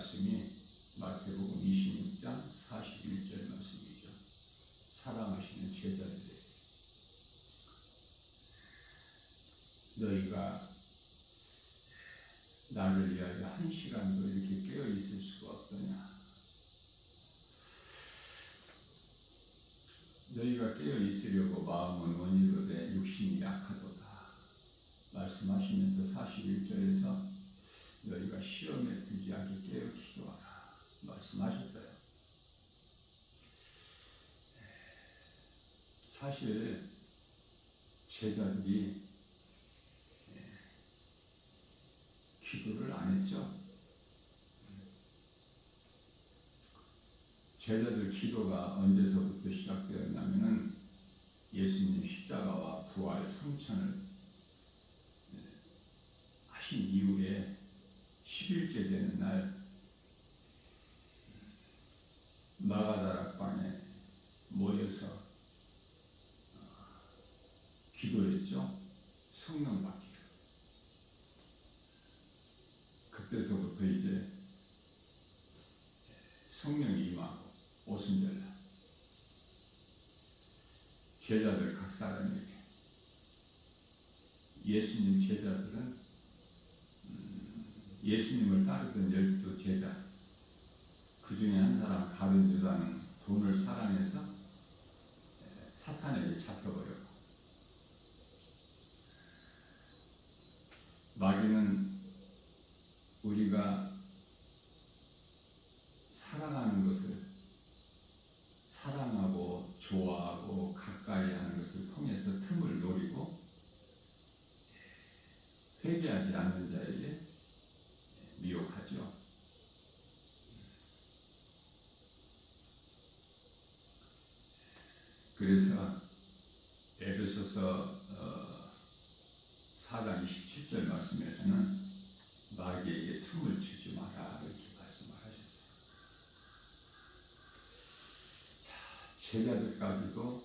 말씀이 마태복음 26장 41절 말씀이죠. 사랑하시는 제자들에게 너희가 나를 위하여 한 시간도 이렇게 깨어 있을 수가 없더냐. 너희가 깨어 있으려고 마음은 원이로되 육신이 약하도다 말씀하시면서 41절에서 너희가 시험에 들지 않게 깨어 기도하라 말씀하셨어요. 사실 제자들이 기도를 안 했죠. 제자들 기도가 언제서부터 시작되었냐면은 예수님 십자가와 부활 성천을 하신 이후에 10일째 되는 날 마가다락방에 모여서 기도했죠. 성령 받기를. 그때서부터 이제 성령이 임하고 오순절날 제자들 각 사람에게 예수님 제자들은 예수님을 따르던 12 제자 그 중에 한 사람 가룟 유다는 돈을 사랑해서 사탄에게 잡혀버렸고 마귀는 우리가 사랑하는 것을 사랑하고 좋아하고 가까이 하는 것을 통해서 틈을 노리고 회개하지 않는 자에게 미혹하죠. 그래서 에베소서 4장 27절 말씀에서는 마귀에게 틈을 주지 마라 이렇게 말씀을 하셨어요. 제자들까지도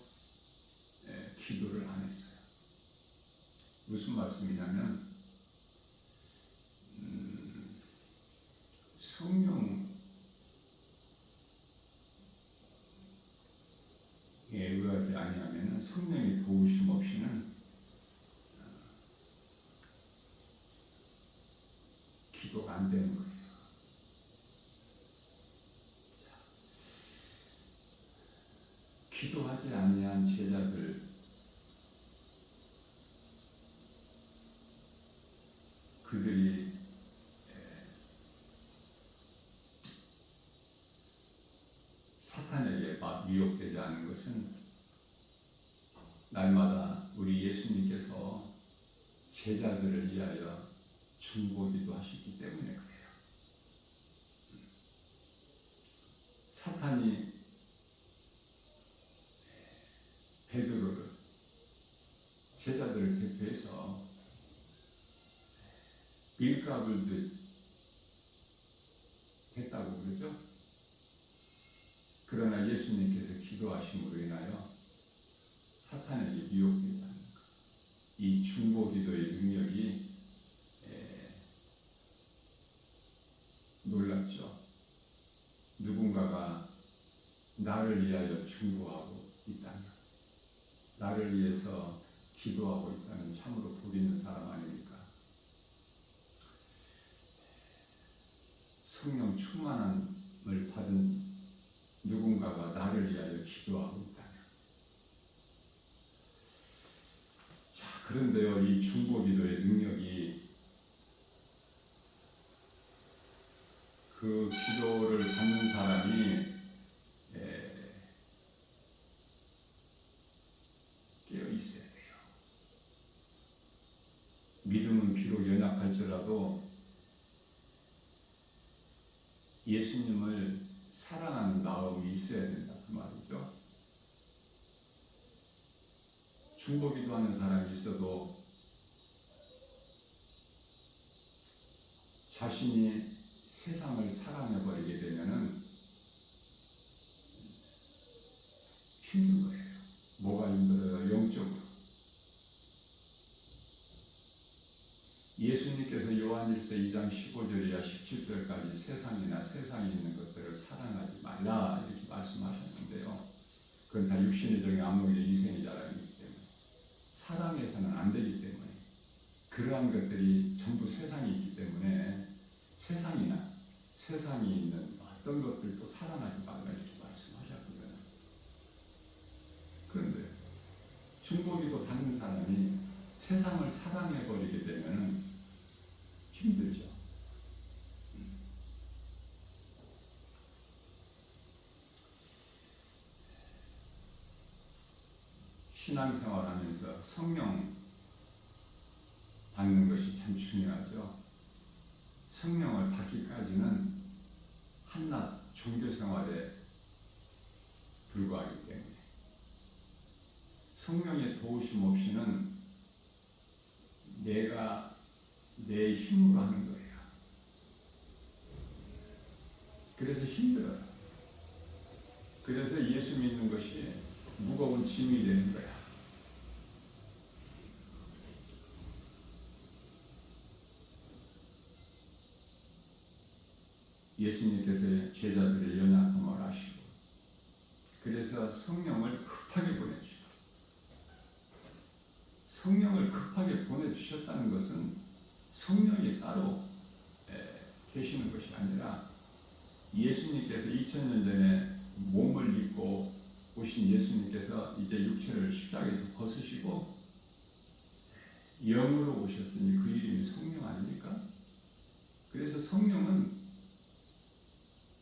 기도를 안 했어요. 무슨 말씀이냐면 성령에 의하지 아니하면 성령의 도우심 없이는 기도가 안 되는 거예요. 기도하지 아니한 제자들 그들이 사탄에게 미혹되지 않은 것은 날마다 우리 예수님께서 제자들을 위하여 중보기도 하셨기 때문에 그래요. 사탄이 베드로를 제자들을 대표해서 밀가불듯 했다고 그러죠. 그러나 예수님께서 기도하심으로 인하여 사탄에게 미혹되지 않는 것. 이 중보기도의 능력이 놀랍죠. 누군가가 나를 위하여 중보하고 있다면, 나를 위해서 기도하고 있다면 참으로 복 있는 사람 아닙니까? 성령 충만함을 받은 누군가가 나를 위하여 기도하고 있다면. 자, 그런데요, 이 중보기도의 능력이 그 기도를 받는 사람이 깨어 있어야 돼요. 믿음은 비록 연약할지라도 예수님을 사랑하는 마음이 있어야 된다 그 말이죠. 중보기도 하는 사람이 있어도 자신이 세상을 사랑해버리게 되면은 힘든 거예요. 뭐가 힘들어요? 영적으로. 예수님께서 요한 요한 1서 2장 15절이야 17절까지 세상이나 세상에 있는 것들을 사랑하지 말라 이렇게 말씀하셨는데요. 그건 다 육신의 정의 안목의 이생의 자랑이기 때문에 사랑해서는 안 되기 때문에 그러한 것들이 전부 세상에 있기 때문에 세상이나 세상에 있는 어떤 것들도 사랑하지 말라 이렇게 말씀하셨거든요. 그런데 중보기도 받는 사람이 세상을 사랑해버리게 되면 힘들죠. 신앙생활하면서 성령 받는 것이 참 중요하죠. 성령을 받기까지는 한낱 종교생활에 불과하기 때문에 성령의 도우심 없이는 내가 내 힘으로 하는 거예요. 그래서 힘들어요. 그래서 예수 믿는 것이 무거운 짐이 되는 거야. 예수님께서 제자들의 연약함을 아시고 그래서 성령을 급하게 보내주시고 성령을 급하게 보내주셨다는 것은 성령이 따로 계시는 것이 아니라 예수님께서 2000년 전에 몸을 입고 오신 예수님께서 이제 육체를 십자가에서 벗으시고 영으로 오셨으니 그 이름이 성령 아닙니까? 그래서 성령은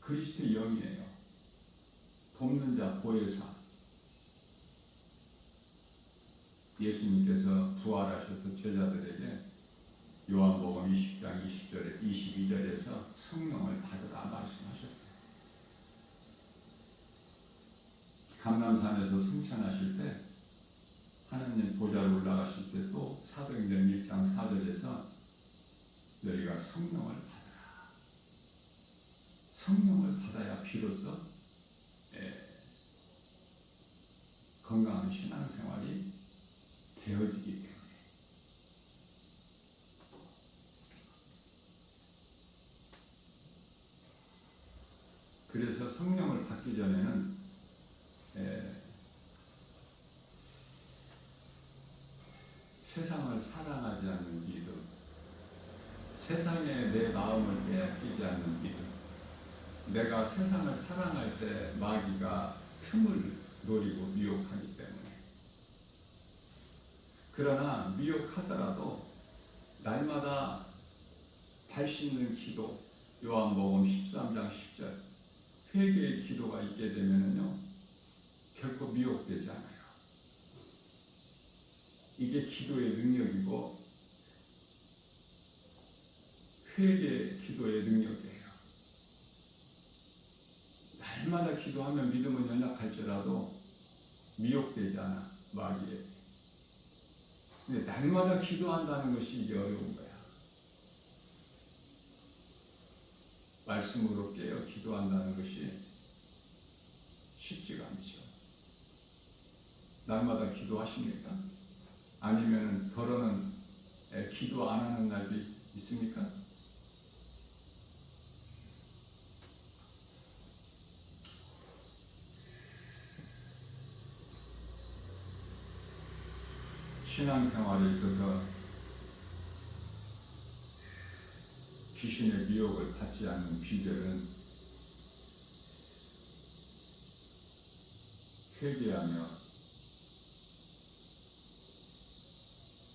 그리스도의 영이에요. 돕는 자, 보혜사. 예수님께서 부활하셔서 제자들에게 요한복음 20장 20절에 22절에서 성령을 받으라 말씀하셨어요. 감람산에서 승천하실 때 하나님 보좌로 올라가실 때 또 사도행전 1장 4절에서 너희가 성령을 받으라. 성령을 받아야 비로소 건강한 신앙생활이 되어지기 때문에 그래서 성령을 받기 전에는 세상을 사랑하지 않는 믿음, 세상에 내 마음을 빼앗기지 않는 믿음, 내가 세상을 사랑할 때 마귀가 틈을 노리고 미혹하기 때문에 그러나 미혹하더라도 날마다 발 씻는 기도, 요한복음 13장 10절 회개의 기도가 있게 되면요 결코 미혹되지 않아요. 이게 기도의 능력이고 회개의 기도의 능력이에요. 날마다 기도하면 믿음은 연약할지라도 미혹되지 않아 마귀에. 근데 날마다 기도한다는 것이 이게 어려운 거야. 말씀으로 깨어 기도한다는 것이 쉽지가 않죠. 날마다 기도하십니까? 아니면 더러는 기도 안 하는 날도 있습니까? 신앙생활에 있어서 귀신의 미혹을 받지 않는 비결은 회개하며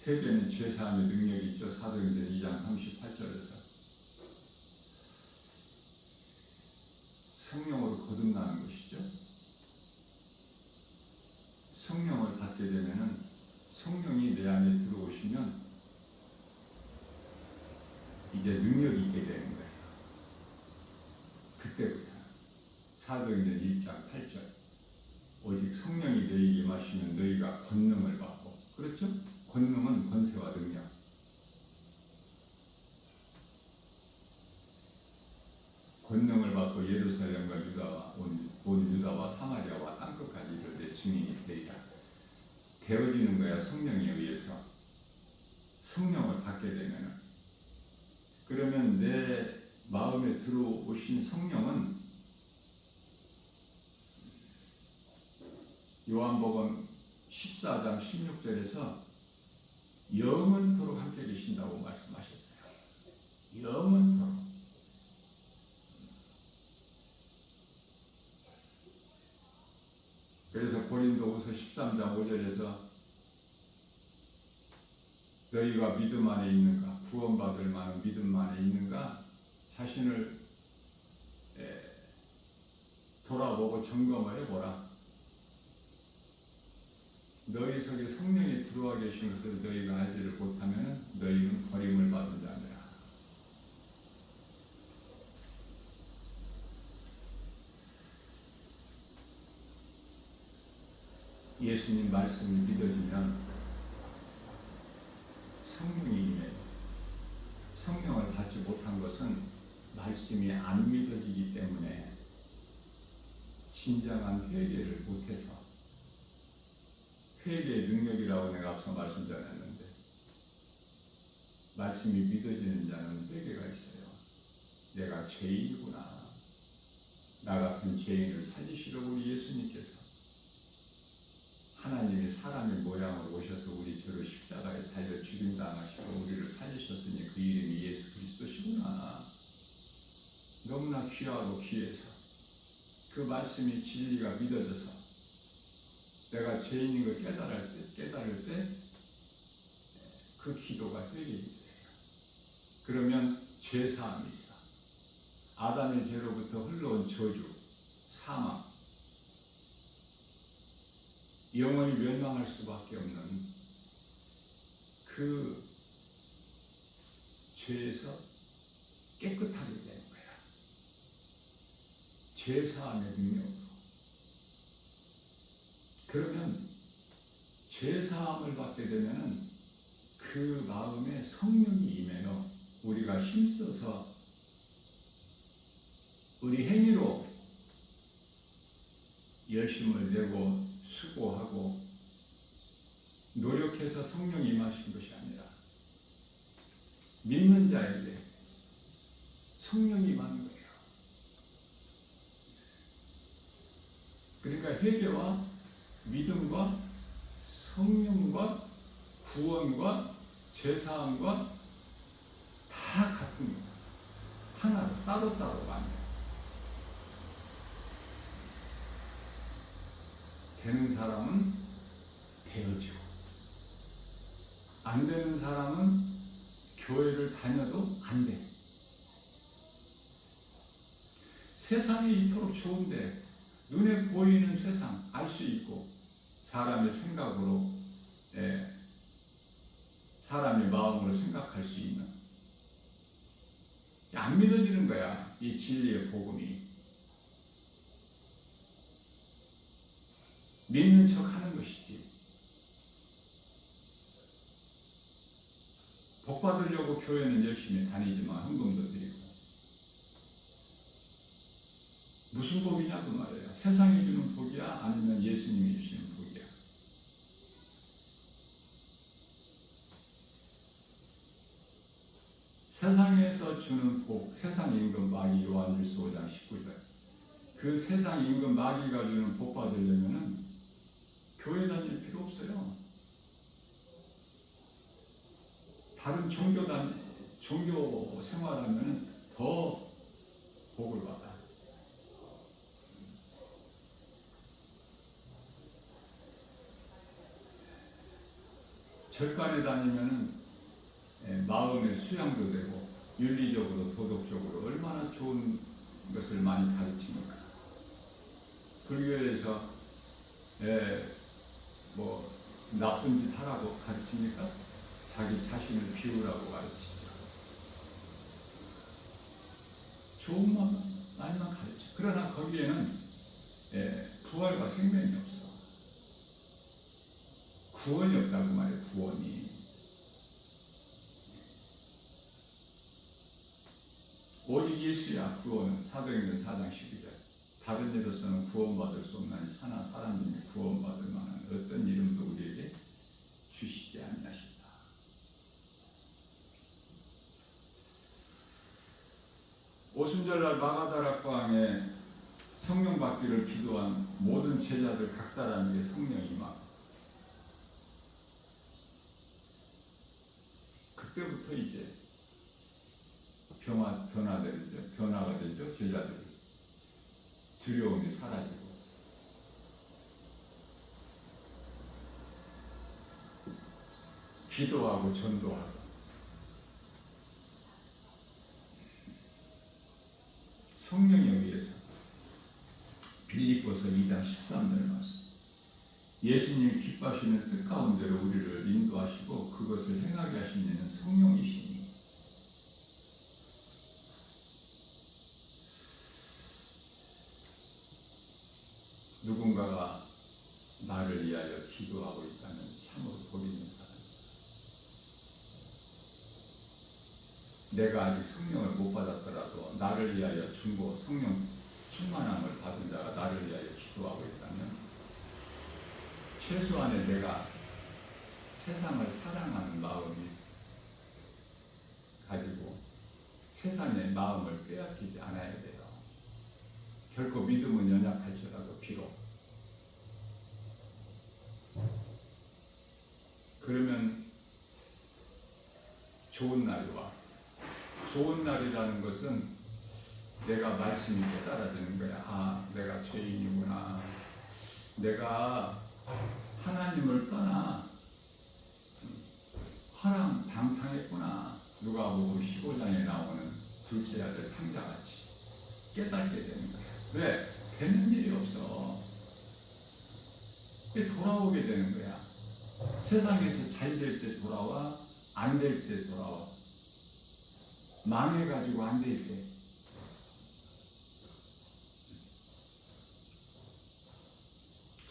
회개는 죄사함의 능력이 있죠. 사도행전 2장 38절에서 성령으로 거듭나는 것이죠. 성령을 받게 되면은 성령이 내 안에 들어오시면 이제 능력이 있게 되는 거예요. 그때부터 사도행전 1장 8절 오직 성령이 너희에게 임하시면 너희가 권능을 받고 그렇죠? 권능은 권세와 능력. 권능을 받고 예루살렘과 유다와 온 유다와 사마리아와 땅끝까지 이를 내 증인이 되리라. 되어지는 거야. 성령에 의해서. 성령을 받게 되면 그러면 내 마음에 들어오신 성령은 요한복음 14장 16절에서 영원토록 함께 계신다고 말씀하셨어요. 영원토록. 그래서 고린도후서 13장 5절에서 너희가 믿음 안에 있는가, 구원받을 만한 믿음 안에 있는가, 자신을 돌아보고 점검을 해보라. 너희 속에 성령이 들어와 계신 것을 너희가 알지를 못하면 너희는 버림을 받은 자니라. 예수님 말씀이 믿어지면 성령이 임해요. 성령을 받지 못한 것은 말씀이 안 믿어지기 때문에 진정한 회개를 못해서, 회개의 능력이라고 내가 앞서 말씀드렸는데, 말씀이 믿어지는 자는 회개가 있어요. 내가 죄인이구나. 나 같은 죄인을 살리시려고 우리 예수님께서 하나님이 사람의 모양으로 오셔서 우리 죄를 십자가에 달려 죽임당하시고 우리를 살리셨으니 그 이름이 예수 그리스도시구나. 너무나 귀하고 귀해서 그 말씀이 진리가 믿어져서 내가 죄인인 걸 깨달을 때 그 기도가 회개가 돼요. 그러면 죄사함이 있어. 아담의 죄로부터 흘러온 저주, 사망, 영원히 멸망할 수밖에 없는 그 죄에서 깨끗하게 되는 거야. 죄사함의 능력으로. 그러면 죄사함을 받게 되면은 그 마음에 성령이 임해요. 우리가 힘써서 우리 행위로 열심을 내고 수고하고 노력해서 성령이 임하신 것이 아니라 믿는 자에게 성령이 임하는 거예요. 그러니까 회개와 믿음과 성령과 구원과 죄사함과 다 같은 거예요. 하나로 따로따로가 아니에요. 되는 사람은 되어지고 안 되는 사람은 교회를 다녀도 안 돼. 세상이 이토록 좋은데 눈에 보이는 세상 알 수 있고 사람의 생각으로 사람의 마음으로 생각할 수 있는, 안 믿어지는 거야. 이 진리의 복음이. 믿는 척 하는 것이지. 복 받으려고 교회는 열심히 다니지만 헌금도 드리고. 무슨 복이냐고 말이에요. 세상이 주는 복이야? 아니면 예수님이 주시는 복이야? 세상에서 주는 복, 세상 임금 마귀 요한일서 5장 19절. 그 세상 임금 마귀가 주는 복 받으려면은 교회 다닐 필요 없어요. 다른 종교 생활하면 더 복을 받아. 절간에 다니면은 마음의 수양도 되고 윤리적으로 도덕적으로 얼마나 좋은 것을 많이 가르칩니까? 불교에서 뭐 나쁜 짓 하라고 가르칩니까? 자기 자신을 비우라고 가르치죠. 좋은 말만 가르쳐. 그러나 거기에는 부활과 생명이 없어. 구원이 없다고 말해요. 구원이. 오직 예수야 구원은. 사도행전 4장 12절. 다른 이로서는 구원받을 수 없는 하나 사람 중에 구원받을 만한 어떤 이름도 우리에게 주시지 아니하신다. 오순절날 마가다락방에 성령 받기를 기도한 모든 제자들 각 사람에게 성령이 임하고 그때부터 이제 변화가 되죠. 제자들이 두려움이 사라지고 기도하고 전도하고 성령에 의해서 빌립보서 2장 13절 말씀 예수님 기뻐하시는 뜻 가운데로 우리를 인도하시고 그것을 행하게 하시는 이는 성령이시니 누군가가 나를 위하여 기도하고 있다면 참으로 복 있는 사람이다. 내가 아직 성령을 못 받았더라도 나를 위하여 성령 충만함을 받은 자가 나를 위하여 기도하고 있다면 최소한의 내가 세상을 사랑하는 마음이 가지고 세상의 마음을 빼앗기지 않아야 돼요. 결코 믿음은 연약할지라도 비록 그러면 좋은 날이 와. 좋은 날이라는 것은 내가 말씀이 깨달아지는 거야. 아, 내가 죄인이구나. 내가 하나님을 떠나 허랑 방탕했구나. 누가복음 15장에 나오는 둘째 아들 탕자같이 깨닫게 되는 거야. 왜? 되는 일이 없어. 돌아오게 되는 거야. 세상에서 잘 될 때 돌아와, 안 될 때 돌아와. 망해가지고 안 될 때.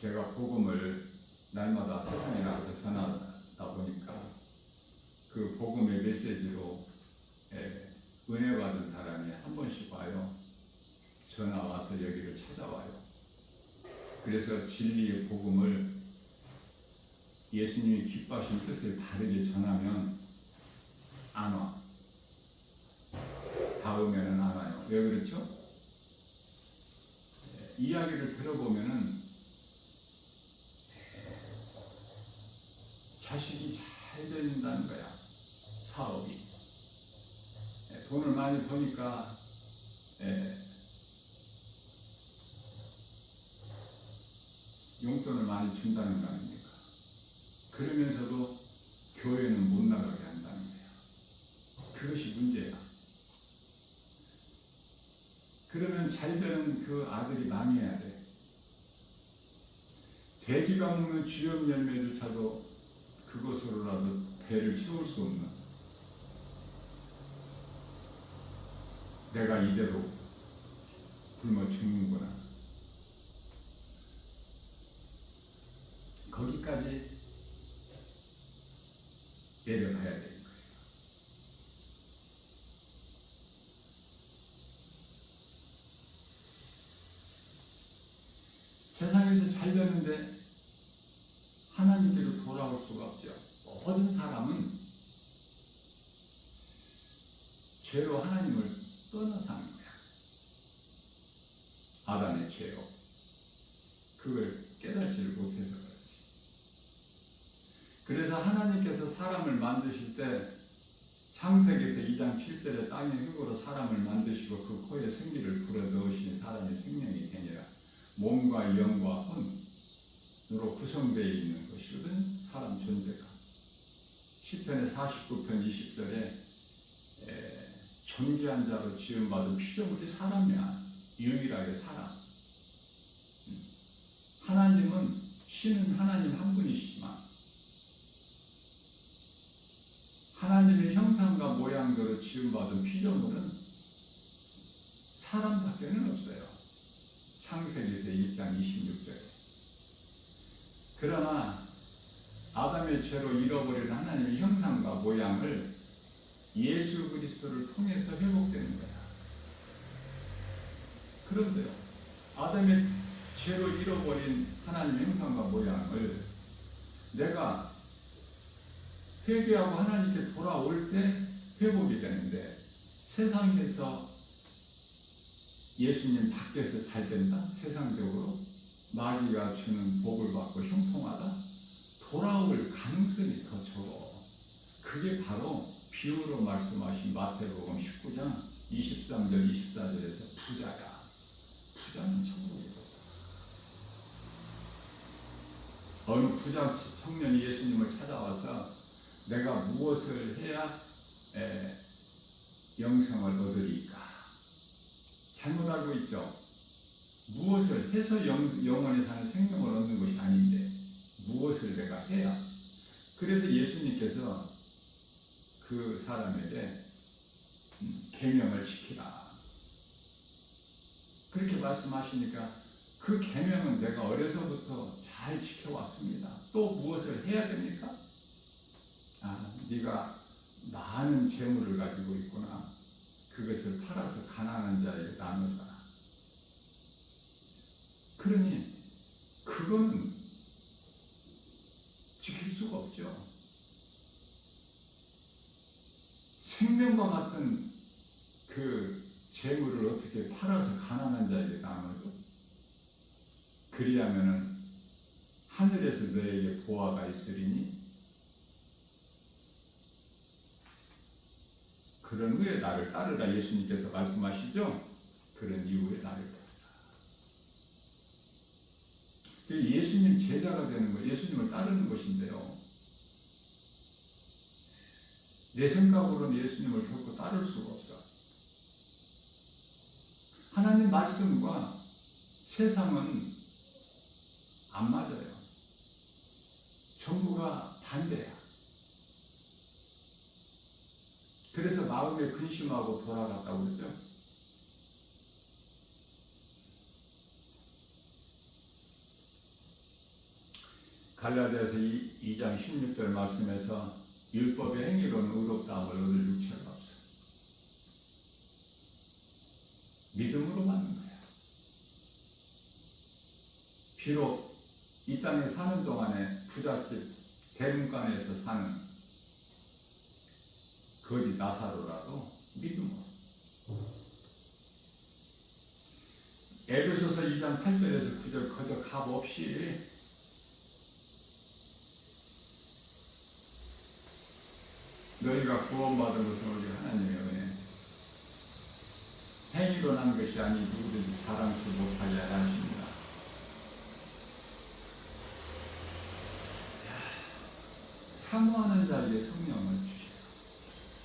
제가 복음을 날마다 세상에 나가서 전하다 보니까 그 복음의 메시지로 은혜 받은 사람이 한 번씩 와요. 전화 와서 여기를 찾아와요. 그래서 진리의 복음을 예수님이 기뻐하신 뜻을 다르게 전하면 안 와. 다음에는 안 와요. 왜 그렇죠? 이야기를 들어보면은 자식이 잘 된다는 거야. 사업이. 돈을 많이 버니까 용돈을 많이 준다는 거 아닙니까? 그러면서도 교회는 못 나가게 한다는 거야. 그것이 문제야. 그러면 잘 되는 그 아들이 망해야 돼. 돼지가 먹는 쥐염 열매조차도 그것으로라도 배를 채울 수 없는 내가 이대로 굶어 죽는구나. 거기까지 내려가야 되는 거예요. 세상에서 잘 되는데 하나님께로 돌아올 수가 없죠. 모든 사람은 죄로 하나님을 떠나 사는 거야. 아담의 죄로. 그걸 깨닫지를 못해서 그렇지. 그래서 하나님께서 사람을 만드실 때 창세기에서 2장 7절에 땅의 흙으로 사람을 만드시고 그 코에 생기를 불어넣으시니 사람의 생명이 되니라. 몸과 영과 혼으로 구성되어 있는 것이거든. 사람 존재가. 시편의 49편 20절에 존귀한 자로 지음받은 피조물이 사람이야. 유일하게 사람. 하나님은 신은 하나님 한 분이시지만 하나님의 형상과 모양대로 지음받은 피조물은 사람밖에는 없어요. 창세기에서 1장 26절에. 그러나 아담의 죄로 잃어버린 하나님의 형상과 모양을 예수 그리스도를 통해서 회복되는 거야. 그런데요, 아담의 죄로 잃어버린 하나님의 형상과 모양을 내가 회개하고 하나님께 돌아올 때 회복이 되는데 세상에서 예수님 밖에서 잘 된다? 세상적으로 마귀가 주는 복을 받고 형통하다? 돌아올 가능성이 더 적어. 그게 바로 비유로 말씀하신 마태복음 19장 23절 24절에서 부자야. 부자는 천국에 있어. 어느 부자 청년이 예수님을 찾아와서 내가 무엇을 해야 영생을 얻으리까? 잘못 알고 있죠. 무엇을 해서 영원히 사는 생명을 얻는 것이 아닌데 무엇을 내가 해야? 그래서 예수님께서 그 사람에게 계명을 지키라 그렇게 말씀하시니까 그 계명은 내가 어려서부터 잘 지켜왔습니다. 또 무엇을 해야 됩니까? 네가 많은 재물을 가지고 있구나. 그것을 팔아서 가난한 자에게 나누라. 그러니 그거는 지킬 수가 없죠. 생명과 같은 그 재물을 어떻게 팔아서 가난한 자에게 나누죠? 그리하면은 하늘에서 너에게 보화가 있으리니 그런 후에 나를 따르라 예수님께서 말씀하시죠. 그런 이후에 나를 따르라. 예수님 제자가 되는 거, 예수님을 따르는 것인데요. 내 생각으로는 예수님을 결코 따를 수가 없어. 하나님 말씀과 세상은 안 맞아요. 전부가 반대야. 그래서 마음에 근심하고 돌아갔다고 그러죠. 갈라디아서 2장 16절 말씀에서 율법의 행위로는 의롭다함을 얻을 육체가 없어. 믿음으로 받는 거야. 비록 이 땅에 사는 동안에 부잣집 대문간에서 사는 거지 나사로라도 믿음으로. 에베소서 2장 8절에서 9절 거저 값 없이 너희가 구원받은 것은 우리 하나님의 은혜 행위로 난 것이 아니 누구든지 자랑치 못하게 하라 하십니다. 사모하는 자에게 성령을 주시고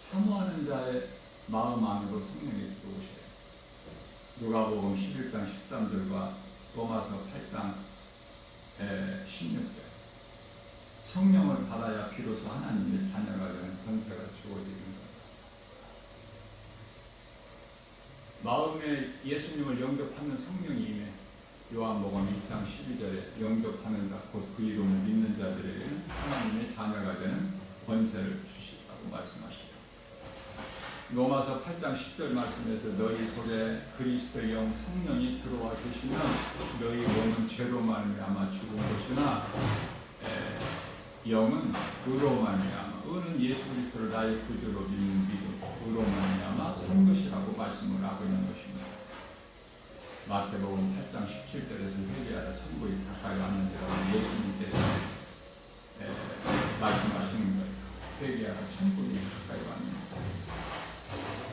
사모하는 자의 마음 안으로 성령이 들어오셔요. 누가복음 11장 13절과 로마서 8장 16절 성령을 받아야 비로소 하나님의 자녀가 되는 권세가 주어지는 것. 마음에 예수님을 영접하는 성령이 임해 요한복음 2장 12절에 영접하는 자 곧 그 이름을 믿는 자들에게는 하나님의 자녀가 되는 권세를 주시다고 말씀하시죠. 로마서 8장 10절 말씀에서 너희 속에 그리스도의 영 성령이 들어와 계시면 너희 몸은 죄로 말미암아 죽은 것이나 영은 의로 말미암아 의는 예수 그리스도를 나의 구주로 믿는 믿음 의로 말미암아 산 것이라고 말씀을 하고 있는 것입니다. 마태복음 8장 17절에서 회개하라 천국이 가까이 왔는지라고 예수님께서 말씀하시는 거예요. 회개하라 천국이 가까이 왔는지.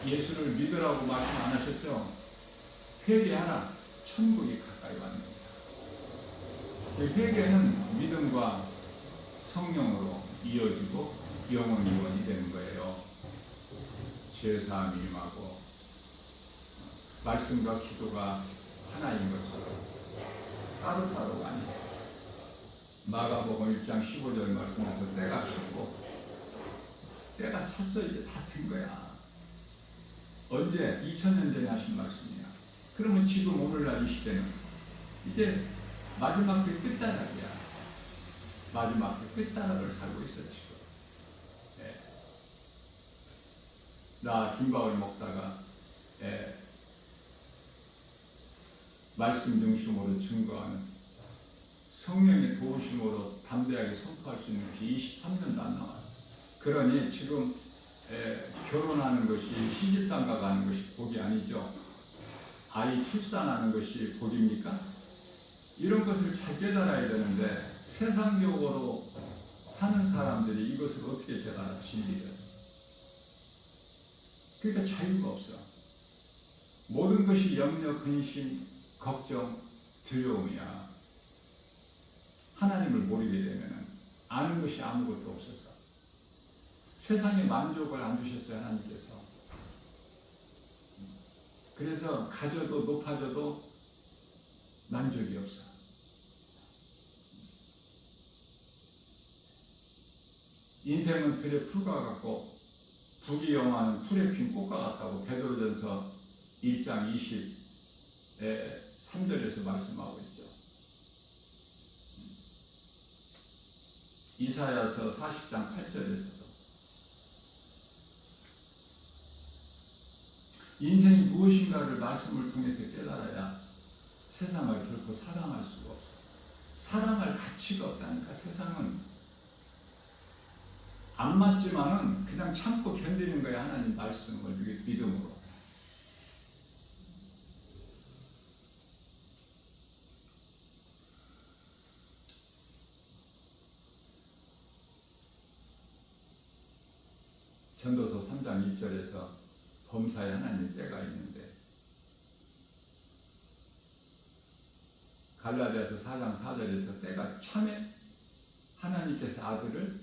예수를 믿으라고 말씀 안 하셨죠? 회개하라 천국이 가까이 왔는지. 회개는 믿음과 성령으로 이어지고 영원 이원이 되는 거예요. 죄사함이 임하고 말씀과 기도가 하나인 것처럼 따로따로가 아니에요. 마가복음 1장 15절 말씀에서 때가 찼고 때가 찼어 이제 다 된 거야. 언제? 2000년 전에 하신 말씀이야. 그러면 지금 오늘날 이 시대는 이제 마지막 그 끝자락이야. 마지막 그 끝자락을 살고 있어 지금. 네. 나 김바울 목사가 말씀 중심으로 증거하는 성령의 도우심으로 담대하게 선포할 수 있는 것이 23년도 안 남았어요. 그러니 지금 결혼하는 것이 시집장가 가는 것이 복이 아니죠. 아이 출산하는 것이 복입니까? 이런 것을 잘 깨달아야 되는데 세상적으로 사는 사람들이 이것을 어떻게 깨달아 진리를. 그러니까 자유가 없어. 모든 것이 염려, 근심, 걱정, 두려움이야. 하나님을 모르게 되면 아는 것이 아무것도 없어서 세상에 만족을 안 주셨어요, 하나님께서. 그래서 가져도 높아져도 만족이 없어. 인생은 들의 풀과 같고 부귀영화는 풀에 핀 꽃과 같다고 베드로전서 1장 20의 3절에서 말씀하고 있죠. 이사야서 40장 8절에서도 인생이 무엇인가를 말씀을 통해서 깨달아야 세상을 결코 사랑할 수가 없어. 사랑할 가치가 없다니까. 세상은 안 맞지만은 그냥 참고 견디는 거야. 하나님 말씀을 믿음으로. 전도서 3장 1절에서 범사에 하나님 때가 있는데, 갈라디아서 4장 4절에서 때가 참에 하나님께서 아들을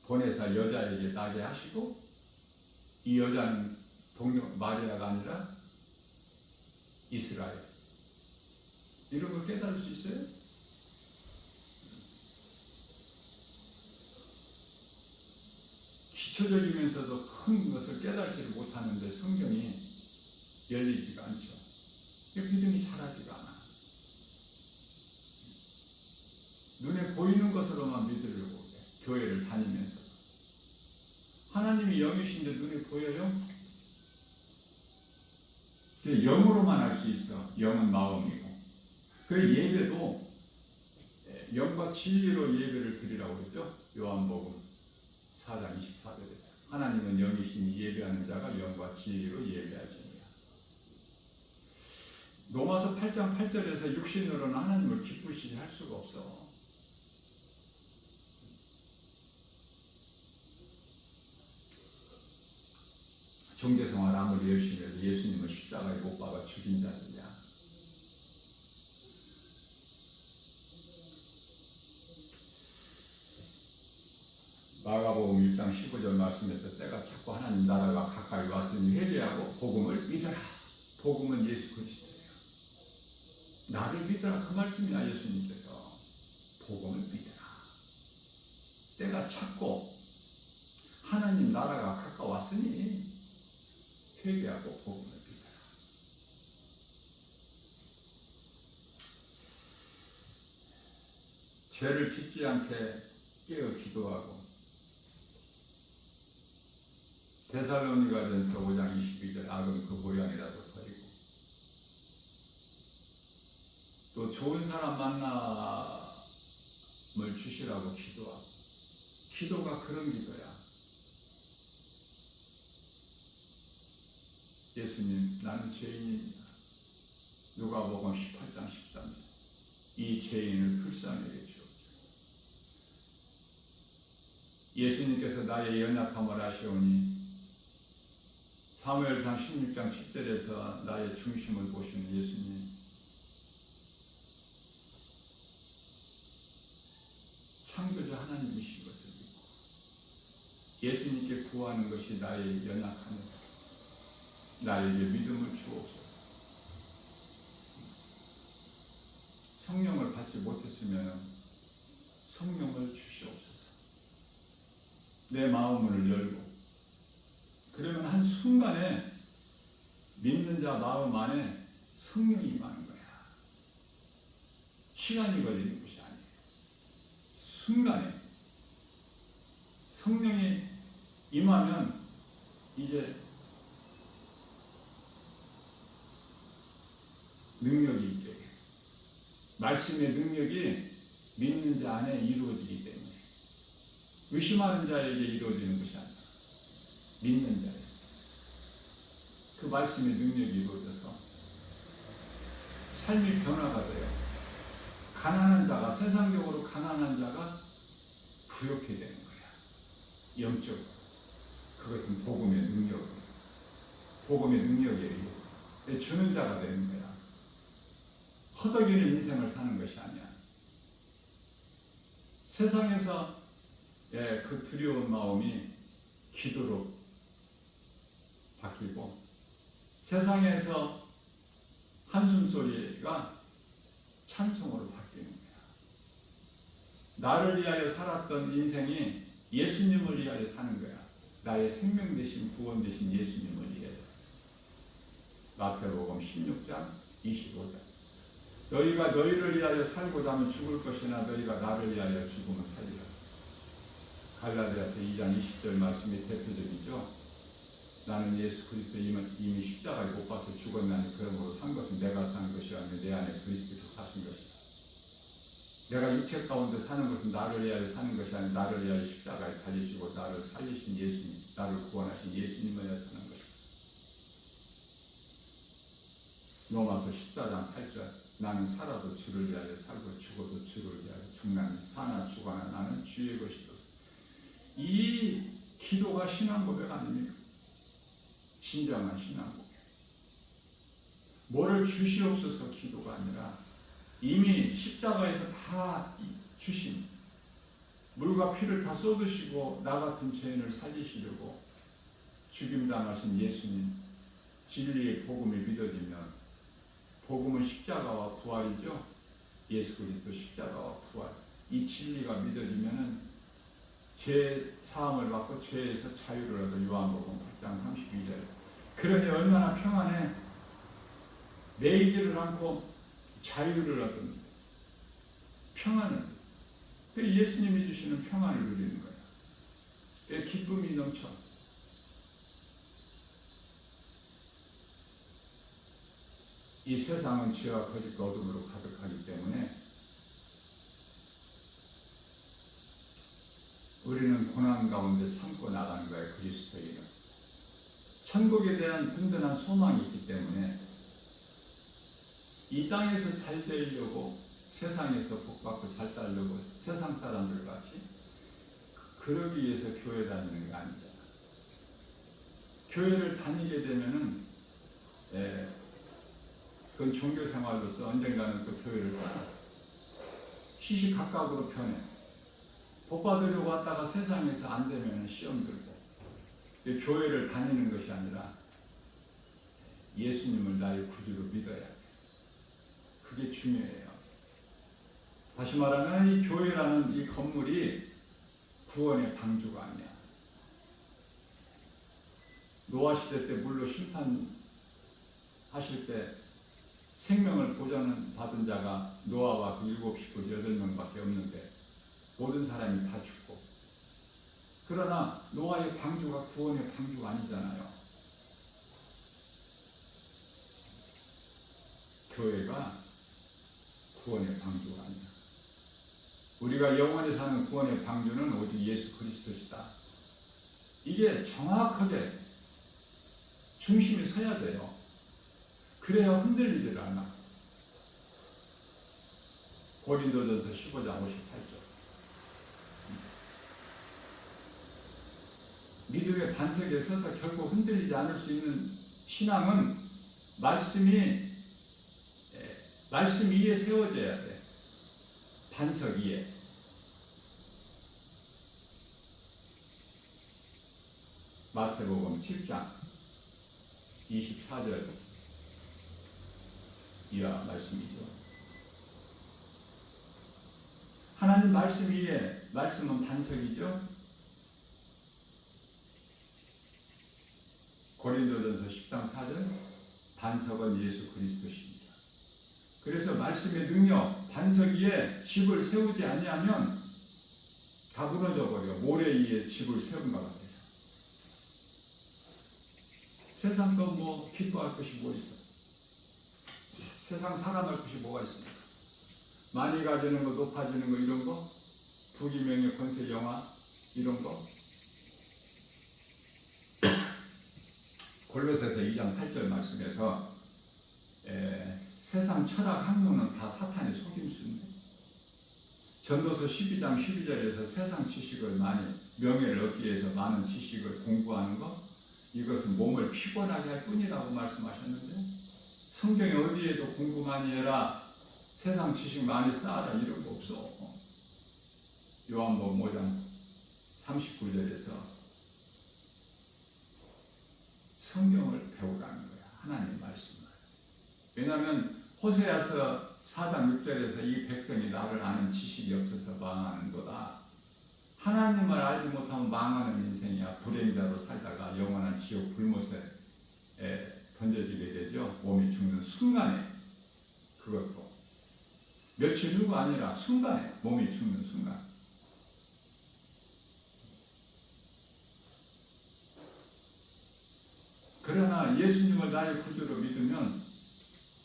보내사 여자에게 나게 하시고, 이 여자는 마리아가 아니라 이스라엘. 이런 걸 깨달을 수 있어요? 기초적이면서도 큰 것을 깨달지를 못하는데 성경이 열리지가 않죠. 믿음이 자라지가 않아. 눈에 보이는 것으로만 믿으려고 해. 교회를 다니면서. 하나님이 영이신데 눈에 보여요? 영으로만 알 수 있어. 영은 마음이고. 그 예배도 영과 진리로 예배를 드리라고 그랬죠. 요한복음 4장 24절에서. 하나님은 영이시니 예배하는 자가 영과 진리로 예배하시니라. 로마서 8장 8절에서 육신으로는 하나님을 기쁘시게 할 수가 없어. 종교생활 아무리 열심히 해도 예수님을 십자가에 못 박아 죽인 자들이야. 마가복음 1장 15절 말씀에서 때가 자꾸 하나님 나라가 가까이 왔으니 회개하고 복음을 믿어라. 복음은 예수 그리스도예요. 나를 믿어라. 그 말씀이야. 예수님께서 복음을 믿어라. 때가 찼고 하나님 나라가 가까웠으니 회개하고 복음을 믿어라. 죄를 짓지 않게 깨어 기도하고, 데살로니가전서 5장 22절 악은 그 모양이라도 버리고, 또 좋은 사람 만남을 주시라고 기도하고. 기도가 그런 기도야. 예수님, 나는 죄인입니다. 누가복음 18장 13절. 이 죄인을 불쌍히 여기시옵소서. 예수님께서 나의 연약함을 아시오니 사무엘상 16장 10절에서 나의 중심을 보시는 예수님, 창조주 하나님이신 것을 믿고 예수님께 구하는 것이 나의 연약함이다. 나에게 믿음을 주옵소서. 성령을 받지 못했으면 성령을 주시옵소서. 내 마음을 열고, 그러면 한순간에 믿는 자 마음 안에 성령이 임하는 거야. 시간이 걸리는 것이 아니에요. 순간에 성령이 임하면 이제 능력이 있게, 말씀의 능력이 믿는 자 안에 이루어지기 때문에 의심하는 자에게 이루어지는 것이 아니라 믿는 자에게 그 말씀의 능력이 이루어져서 삶이 변화가 돼요. 가난한 자가, 세상적으로 가난한 자가 부욕해 되는 거야. 영적으로. 그것은 복음의 능력으로. 복음의 능력에 의해 주는 자가 되는 거야. 허덕이는 인생을 사는 것이 아니야. 세상에서 그 두려운 마음이 기도로 바뀌고, 세상에서 한숨 소리가 찬송으로 바뀌는 거야. 나를 위하여 살았던 인생이 예수님을 위하여 사는 거야. 나의 생명 대신 구원 대신 예수님을 위하여. 마태복음 16장 25절. 너희가 너희를 위하여 살고자 하면 죽을 것이나 너희가 나를 위하여 죽으면 살리라. 갈라디아서 2장 20절 말씀이 대표적이죠. 나는 예수 그리스도 이미 십자가에 못 박혀 죽었나니 그러므로 산 것은 내가 산 것이 아니라 내 안에 그리스도께서 사신 것이다. 내가 육체 가운데 사는 것은 나를 위하여 사는 것이 아니라 나를 위하여 십자가에 달리시고 나를 살리신 예수님, 나를 구원하신 예수님을 위하여 사는 것이다. 로마서 14장 8절. 나는 살아도 주를 위하여 살고 죽어도 주를 위하여 죽나니 사나 죽거나 나는 주의 것이다. 이 기도가 신앙 고백 아닙니까? 진정한 신앙 고백. 뭐를 주시옵소서 기도가 아니라 이미 십자가에서 다 주신, 물과 피를 다 쏟으시고 나 같은 죄인을 살리시려고 죽임당하신 예수님, 진리의 복음이 믿어지면, 복음은 십자가와 부활이죠. 예수 그리스도 십자가와 부활, 이 진리가 믿어지면은 죄 사함을 받고 죄에서 자유를 얻어. 요한복음 8장 32절. 그러니 얼마나 평안해. 매이지를 않고 자유를 얻은 평안을. 예수님이 주시는 평안을 누리는 거예요. 기쁨이 넘쳐. 이 세상은 죄와 거짓과 어둠으로 가득하기 때문에 우리는 고난 가운데 참고 나가는 거예요. 그리스도인은. 천국에 대한 든든한 소망이 있기 때문에 이 땅에서 잘 되려고, 세상에서 복받고 잘 살려고 세상 사람들 같이 그러기 위해서 교회 다니는 게 아니잖아. 교회를 다니게 되면은 그건 종교 생활로서 언젠가는 또 교회를 떠나 시시각각으로 변해. 복받으려고 왔다가 세상에서 안 되면 시험 들고. 교회를 다니는 것이 아니라 예수님을 나의 구주로 믿어야 돼. 그게 중요해요. 다시 말하면 이 교회라는 이 건물이 구원의 방주가 아니야. 노아 시대 때 물로 심판하실 때 생명을 보전 받은 자가 노아와 그 7 식구 8명밖에 없는데 모든 사람이 다 죽고. 그러나 노아의 방주가 구원의 방주가 아니잖아요. 교회가 구원의 방주가 아니야. 우리가 영원히 사는 구원의 방주는 오직 예수 그리스도시다. 이게 정확하게 중심이 서야 돼요. 그래야 흔들리질 않아. 고린도전서 15장 58절. 믿음의 반석에 서서 결코 흔들리지 않을 수 있는 신앙은 말씀 위에 세워져야 돼. 반석 위에. 마태복음 7장 24절 이하 말씀이죠. 하나님 말씀 위에, 말씀은 반석이죠. 고린도전서 10장 4절, 반석은 예수 그리스도십니다. 그래서 말씀의 능력, 반석 위에 집을 세우지 아니하면 다 무너져 버려. 모래 위에 집을 세운 것 같아요. 세상 건 뭐 기뻐할 것이 뭐 있어? 세상 살아날 것이 뭐가 있습니까? 많이 가지는 거, 높아지는 거, 이런 거, 부귀명예, 권세, 영화, 이런 거. 골로새서 2장 8절 말씀에서 세상 철학 학문은 다 사탄의 속임수인데 전도서 12장 12절에서 세상 지식을 많이 명예를 얻기 위해서 많은 지식을 공부하는 것 이것은 몸을 피곤하게 할 뿐이라고 말씀하셨는데 성경에 어디에도 공부 많이 해라 세상 지식 많이 쌓아라 이런 거 없어. 요한복음 5장 39절에서 성경을 배우라는 거야. 하나님의 말씀을. 왜냐하면 호세아서 4장 6절에서 이 백성이 나를 아는 지식이 없어서 망하는도다. 하나님을 알지 못하면 망하는 인생이야. 불행자로 살다가 영원한 지옥 불못에 던져지게 되죠. 몸이 죽는 순간에 그것도 며칠 후가 아니라 순간에 몸이 죽는 순간. 그러나 예수님을 나의 구주로 믿으면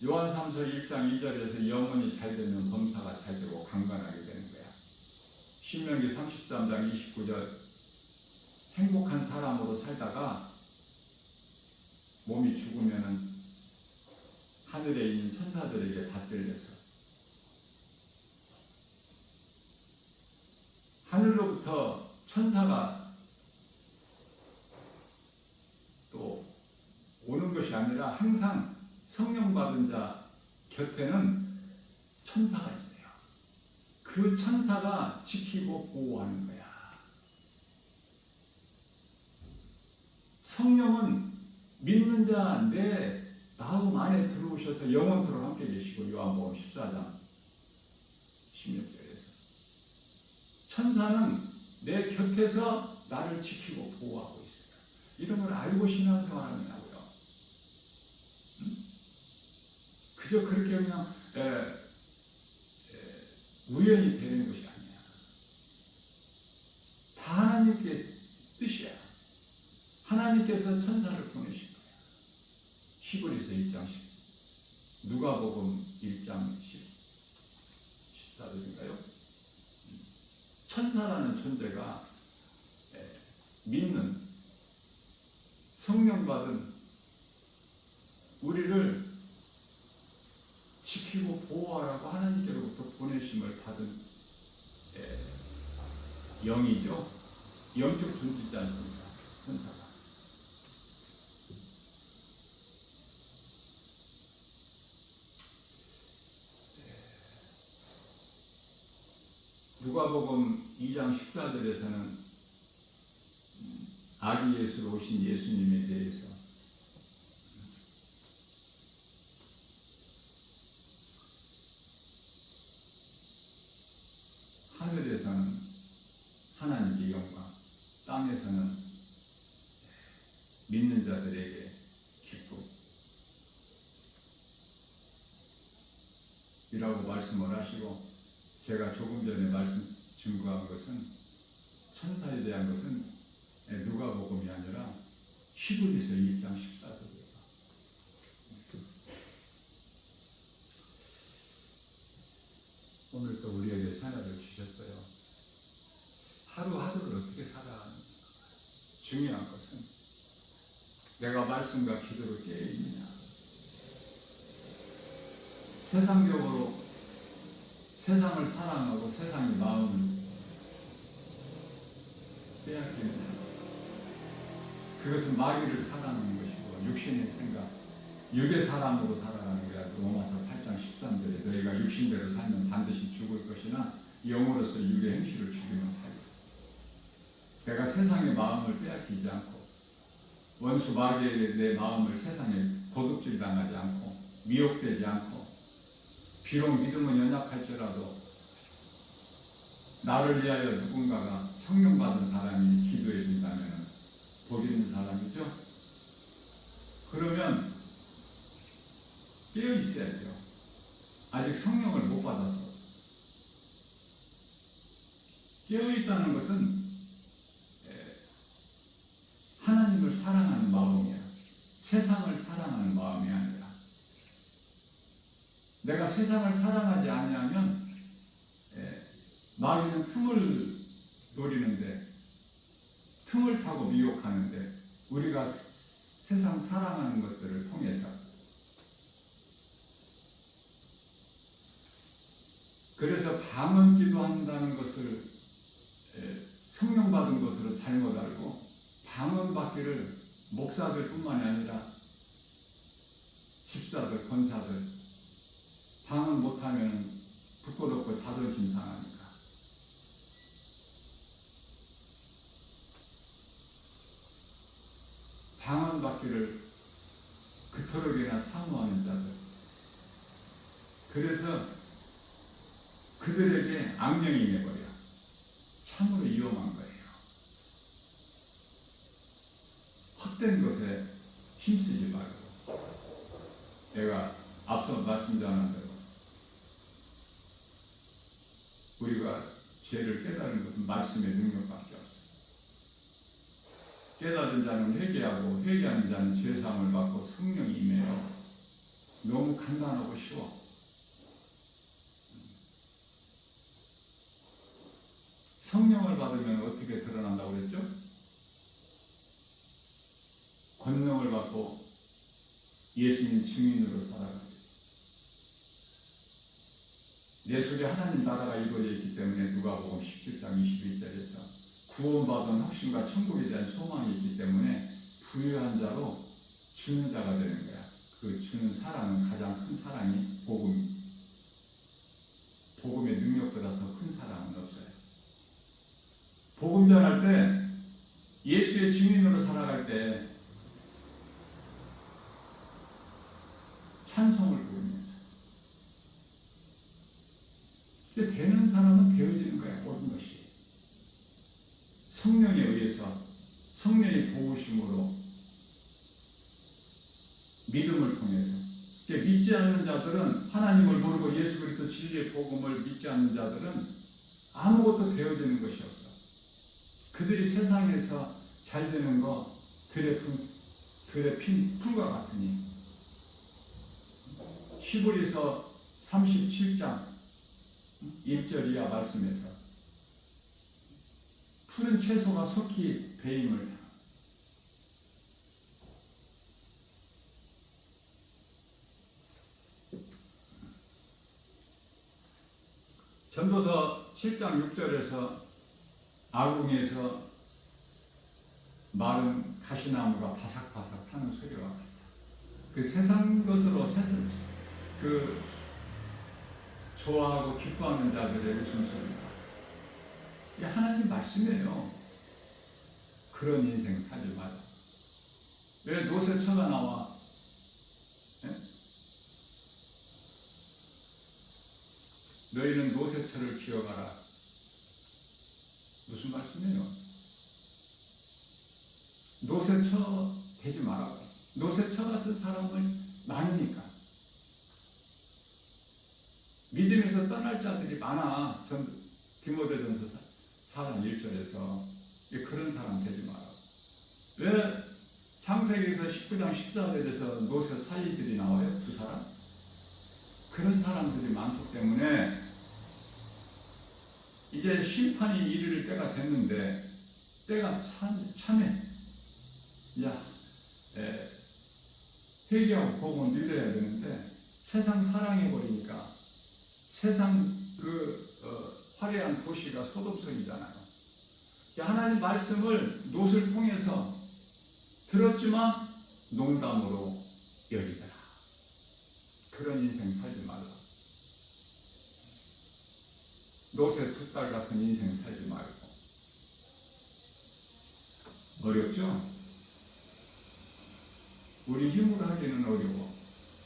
요한삼서 1장 2절에서 영혼이 잘 되면 범사가 잘 되고 강건하게 되는 거야. 신명기 33장 29절 행복한 사람으로 살다가 몸이 죽으면은 하늘에 있는 천사들에게 받들려서 하늘로부터 천사가 또 오는 것이 아니라 항상 성령 받은 자 곁에는 천사가 있어요. 그 천사가 지키고 보호하는 거야. 성령은 믿는 자 내 마음 안에 들어오셔서 영원토록 함께 계시고 요한복음 14장 16절에서 천사는 내 곁에서 나를 지키고 보호하고 있어요. 이런 걸 알고 신앙생활하는 거고요. 그저 그렇게 그냥 우연히 되는 것이 아니야. 다 하나님께 뜻이야. 하나님께서 천사를 보내신 거야. 히브리서 1장 10, 누가복음 1장 14절인가요? 천사라는 존재가 믿는 성령 받은 우리를 지키고 보호하라고 하나님께로부터 보내심을 받은 영이죠. 영적 존재지 않습니까? 천사가. 누가복음 2장 14절에서는 아기 예수로 오신 예수님에 대해서 하늘에서는 하나님의 영광, 땅에서는 믿는 자들에게 기쁨 이라고 말씀을 하시고 제가 조금 전에 말씀 증거한 것은 천사에 대한 것은 누가복음이 아니라 히브리서 1장 14절이에요. 오늘 또 우리에게 사역을 주셨어요. 하루하루를 어떻게 살아가는가. 중요한 것은 내가 말씀과 기도로 깨어있느냐. 세상적으로 세상을 사랑하고 세상의 마음을 빼앗기느냐. 그것은 마귀를 사랑하는 것이고 육신의 생각, 육의 사람으로 살아가는 거야. 로마서 8장 13절에 너희가 육신대로 살면 반드시 죽을 것이나 영으로서 육의 행실을 죽이면 살리라. 내가 세상의 마음을 빼앗기지 않고 원수 마귀에게 내 마음을 세상에 도둑질 당하지 않고 미혹되지 않고 비록 믿음은 연약할지라도 나를 위하여 누군가가 성령받은 사람이 기도해 준다면 복 있는 사람이죠. 그러면 깨어 있어야죠. 아직 성령을 못 받아서. 깨어 있다는 것은 하나님을 사랑하는 마음이야. 세상을 사랑하는 마음이 아니라. 내가 세상을 사랑하지 아니하면 마귀는 틈을 노리는데, 틈을 타고 미혹하는데, 우리가 세상 사랑하는 것들을 통해서 그래서 방언 기도한다는 것을 성령 받은 것으로 잘못 알고 방언 받기를 목사들뿐만이 아니라 집사들, 권사들 방언 못하면 부끄럽고 자존심 상하니까. 방언 받기를 그토록이나 사모하는 자들. 그래서 그들에게 악령이 내버려. 참으로 위험한 거예요. 헛된 것에 힘쓰지 말고. 내가 앞서 말씀드린 대로 우리가 죄를 깨달은 것은 말씀의 능력밖에 없어요. 깨달은 자는 회개하고 회개하는 자는 죄사함을 받고 성령이 임해요. 너무 간단하고 쉬워. 성령을 받으면 어떻게 드러난다고 그랬죠? 권능을 받고 예수님 증인으로 살아가요. 내 속에 하나님 나라가 이루어져 있기 때문에 누가복음 17장 21절에서 구원받은 확신과 천국에 대한 소망이 있기 때문에 부유한 자로 주는 자가 되는 거야. 그 주는 사랑은 가장 큰 사랑이 복음. 복음의 능력보다 더 큰 사랑은 없어요. 복음 전할 때 예수의 증인으로 살아갈 때 찬송을 부르면서 되는 사람은 되어지는 거야. 모든 것이 성령에 의해서 성령의 도우심으로 믿음을 통해서. 믿지 않는 자들은 하나님을 모르고 예수 그리스도 진리의 복음을 믿지 않는 자들은 아무것도 되어지는 것이 없어. 그들이 세상에서 잘 되는 거 들에 핀 풀과 같으니. 히브리서 37장 1절 이하 말씀에서 푸른 채소가 속히 배임을 전도서 7장 6절에서 아궁에서 마른 가시나무가 바삭바삭 하는 소리와 같다. 그 세상 것으로 좋아하고 기뻐하는 자들의 웃음소리가 이게 하나님 말씀이에요. 그런 인생 살지 마라. 왜 노새처가 나와? 네? 너희는 노새처를 기억하라. 무슨 말씀이에요? 노새처 되지 말라고. 노새처 같은 사람을 많으니까. 믿음에서 떠날 자들이 많아. 디모데전서 4장 1절에서 그런 사람 되지 말라고. 왜 창세기에서 19장 14절에서 노새 사이들이 나와요? 두 사람? 그런 사람들이 많기 때문에 이제 심판이 이르를 때가 됐는데 때가 참해. 회개하고 복음을 믿어야 되는데 세상 사랑해버리니까 세상 화려한 도시가 소돔성이잖아요. 하나님 말씀을 노를 통해서 들었지만 농담으로 여기더라. 그런 인생 살지 말라. 노새 두 딸 같은 인생 살지 말고. 어렵죠? 우리 힘으로 하기는 어려워.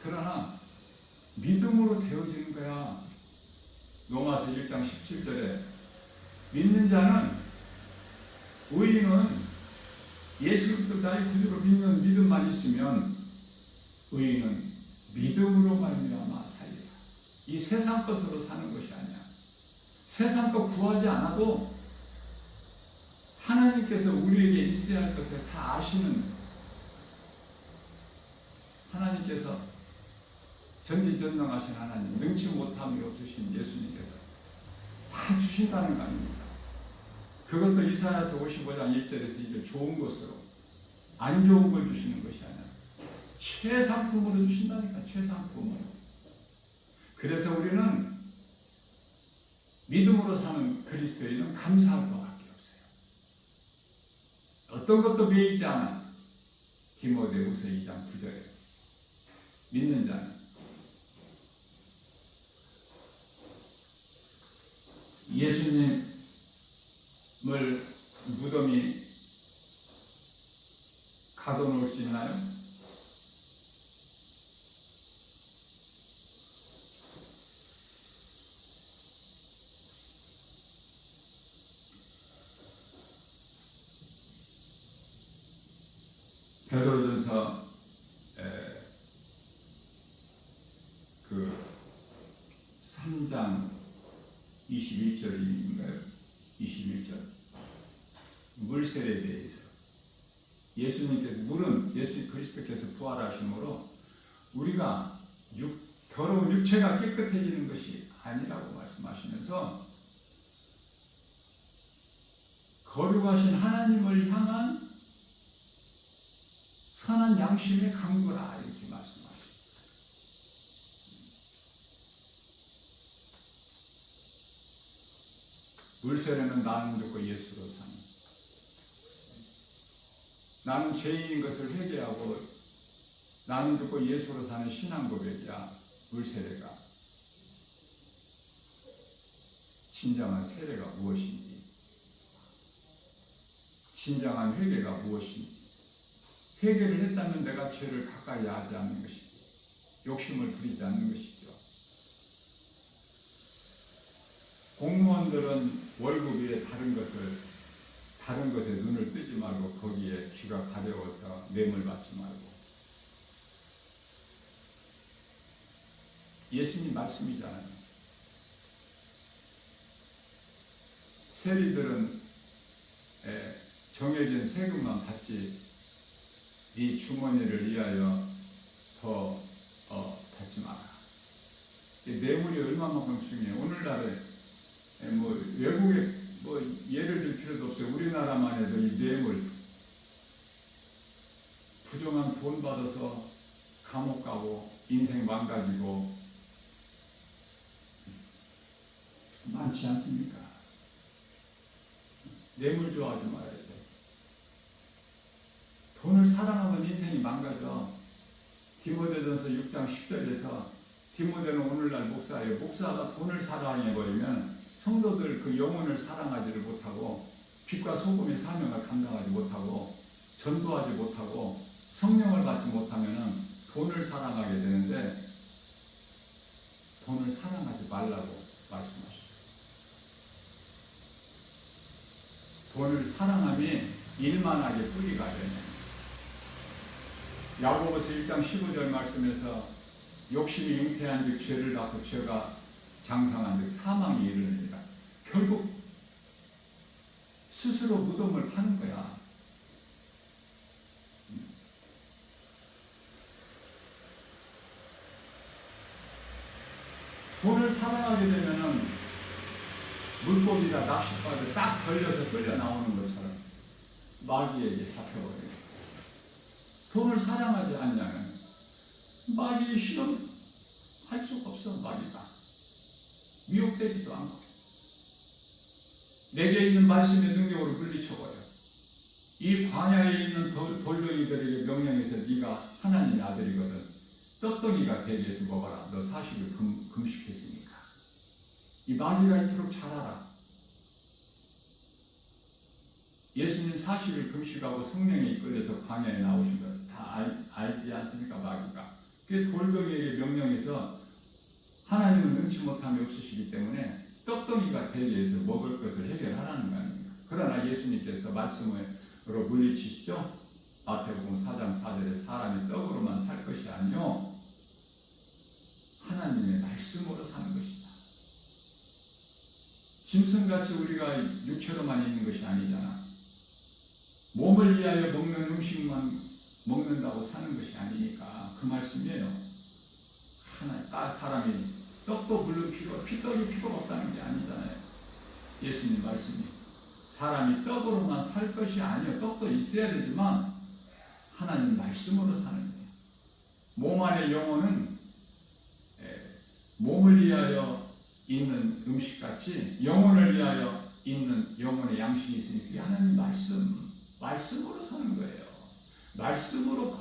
그러나 믿음으로 되어지는 거야. 로마서 1장 17절에 믿는 자는 의인은 예수 그리스도 나의 구주로 믿는 믿음만 있으면 의인은 믿음으로 말미암아 살리라. 이 세상 것으로 사는 것이 아니야. 세상 것 구하지 않아도 하나님께서 우리에게 있어야 할 것을 다 아시는, 하나님께서 전지전능하신 하나님, 능치 못함이 없으신 예수님께서 다 주신다는 거 아닙니까? 그것도 이사야서 55장 1절에서 이제 좋은 것으로, 안 좋은 걸 주시는 것이 아니라 최상품으로 주신다니까. 최상품으로. 그래서 우리는 믿음으로 사는 그리스도인은 감사할 것밖에 없어요. 어떤 것도 배이지 않아. 디모데후서 2장 9절에 믿는 자는 예수님을 무덤이 가둬놓을 수 있나요? 베드로전서 그 3장 21절인가요? 21절 물세례에 대해서 예수님께서 물은 예수 그리스도께서 부활하심으로 우리가 더러운 육체가 깨끗해지는 것이 아니라고 말씀하시면서 거룩하신 하나님을 향한 선한 양심의 강구라 이렇게 말씀하십니다. 물세례는 나는 듣고 예수로 사는, 나는 죄인인 것을 회개하고 나는 듣고 예수로 사는 신앙 고백이야. 물세례가 진정한 세례가 무엇인지, 진정한 회개가 무엇인지, 회개를 했다면 내가 죄를 가까이 하지 않는 것이죠. 욕심을 부리지 않는 것이죠. 공무원들은 월급 위에 다른 것에 눈을 뜨지 말고 거기에 귀가 가려워서 뇌물 받지 말고. 예수님 말씀이잖아요. 세리들은 정해진 세금만 받지 네 주머니를 위하여 더 받지 마라. 뇌물이 얼마만큼 중요해요. 오늘날에 외국에 예를 들 필요도 없어요. 우리나라만 해도 이 뇌물, 부정한 돈 받아서 감옥 가고 인생 망가지고 많지 않습니까? 뇌물 좋아하지 말아야 돼. 돈을 사랑하면 인생이 망가져. 디모데전서 6장 10절에서 디모데는 오늘날 목사예요. 목사가 돈을 사랑해버리면 성도들 그 영혼을 사랑하지를 못하고 빛과 소금의 사명을 감당하지 못하고 전도하지 못하고 성령을 받지 못하면 돈을 사랑하게 되는데 돈을 사랑하지 말라고 말씀하셨어요. 돈을 사랑함이 일만하게 뿌리가 되네. 야고보서 1장 15절 말씀에서 욕심이 잉태한 즉 죄를 낳고 죄가 장성한 즉 사망에 이르느니라. 결국 스스로 무덤을 파는 거야. 돈을 사랑하게 되면은 물고기가 낚싯바늘 딱 걸려서 끌려 나오는 것처럼 마귀에게 잡혀버려요. 돈을 사랑하지 않냐면 마귀의 실험할 수가 없어. 마귀가 미혹되지도 않고 내게 있는 말씀의 능력으로 물리쳐버려. 이 광야에 있는 돌덩이들에게 명령해서 네가 하나님의 아들이거든 떡덩이가 되게 해서 먹어라. 너 40일 금식했으니까. 이 마귀가 이토록 잘 알아. 예수님 40일 금식하고 성령에 이끌려서 광야에 나오신 것 다 알지 않습니까? 마귀가. 그 돌덩이에게 명령해서 하나님은 능치 못함이 없으시기 때문에 떡덩이가 되게 해서 먹을 것을 해결하라는 거 아닙니까? 그러나 예수님께서 말씀으로 물리치시죠. 마태복음 4장 4절에 사람이 떡으로만 살 것이 아니요 하나님의 말씀으로 사는 것이다. 짐승같이 우리가 육체로만 있는 것이 아니잖아. 몸을 위하여 먹는 음식만 먹는다고 사는 것이 아니니까 그 말씀이에요. 사람이 떡도 물을 피떡이 필요가 없다는 게 아니잖아요. 예수님 말씀이 사람이 떡으로만 살 것이 아니요 떡도 있어야 되지만 하나님 말씀으로 사는 거예요. 몸 안의 영혼은 몸을 위하여 있는 음식같이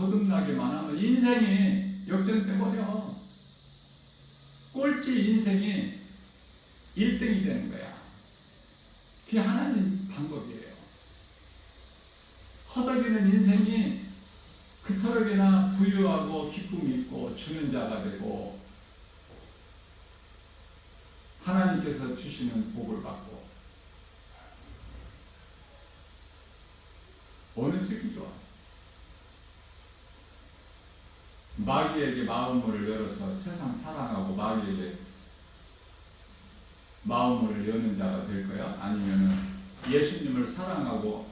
거듭나기만 하면 인생이 역전돼버려. 꼴찌 인생이 1등이 되는 거야. 그게 하나님 방법이에요. 허덕이는 인생이 그토록이나 부유하고 기쁨 있고 주는 자가 되고 하나님께서 주시는 복을 받고 어느 쪽이 좋아? 마귀에게 마음을 열어서 세상 사랑하고 마귀에게 마음을 여는 자가 될 거야? 아니면은 예수님을 사랑하고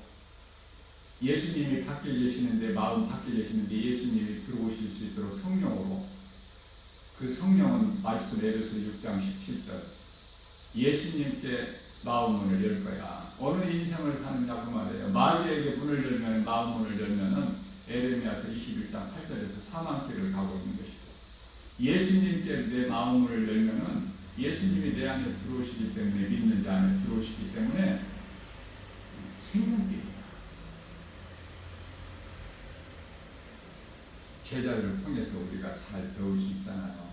예수님이 밖에 계시는데 마음 밖에 계시는데 예수님이 들어오실 수 있도록 성령으로 그 성령은 말씀 에베소 6장 17절 예수님께 마음문을 열 거야. 어느 인생을 사느냐고 말이에요. 마귀에게 문을 열면 마음문을 열면은 에레미야서 21장 8절에서 사망길을 가고 있는 것이고 예수님께 내 마음문을 열면은 예수님이 내 안에 들어오시기 때문에 믿는 자 안에 들어오시기 때문에 생명길이야. 제자들을 통해서 우리가 잘 배울 수 있잖아요.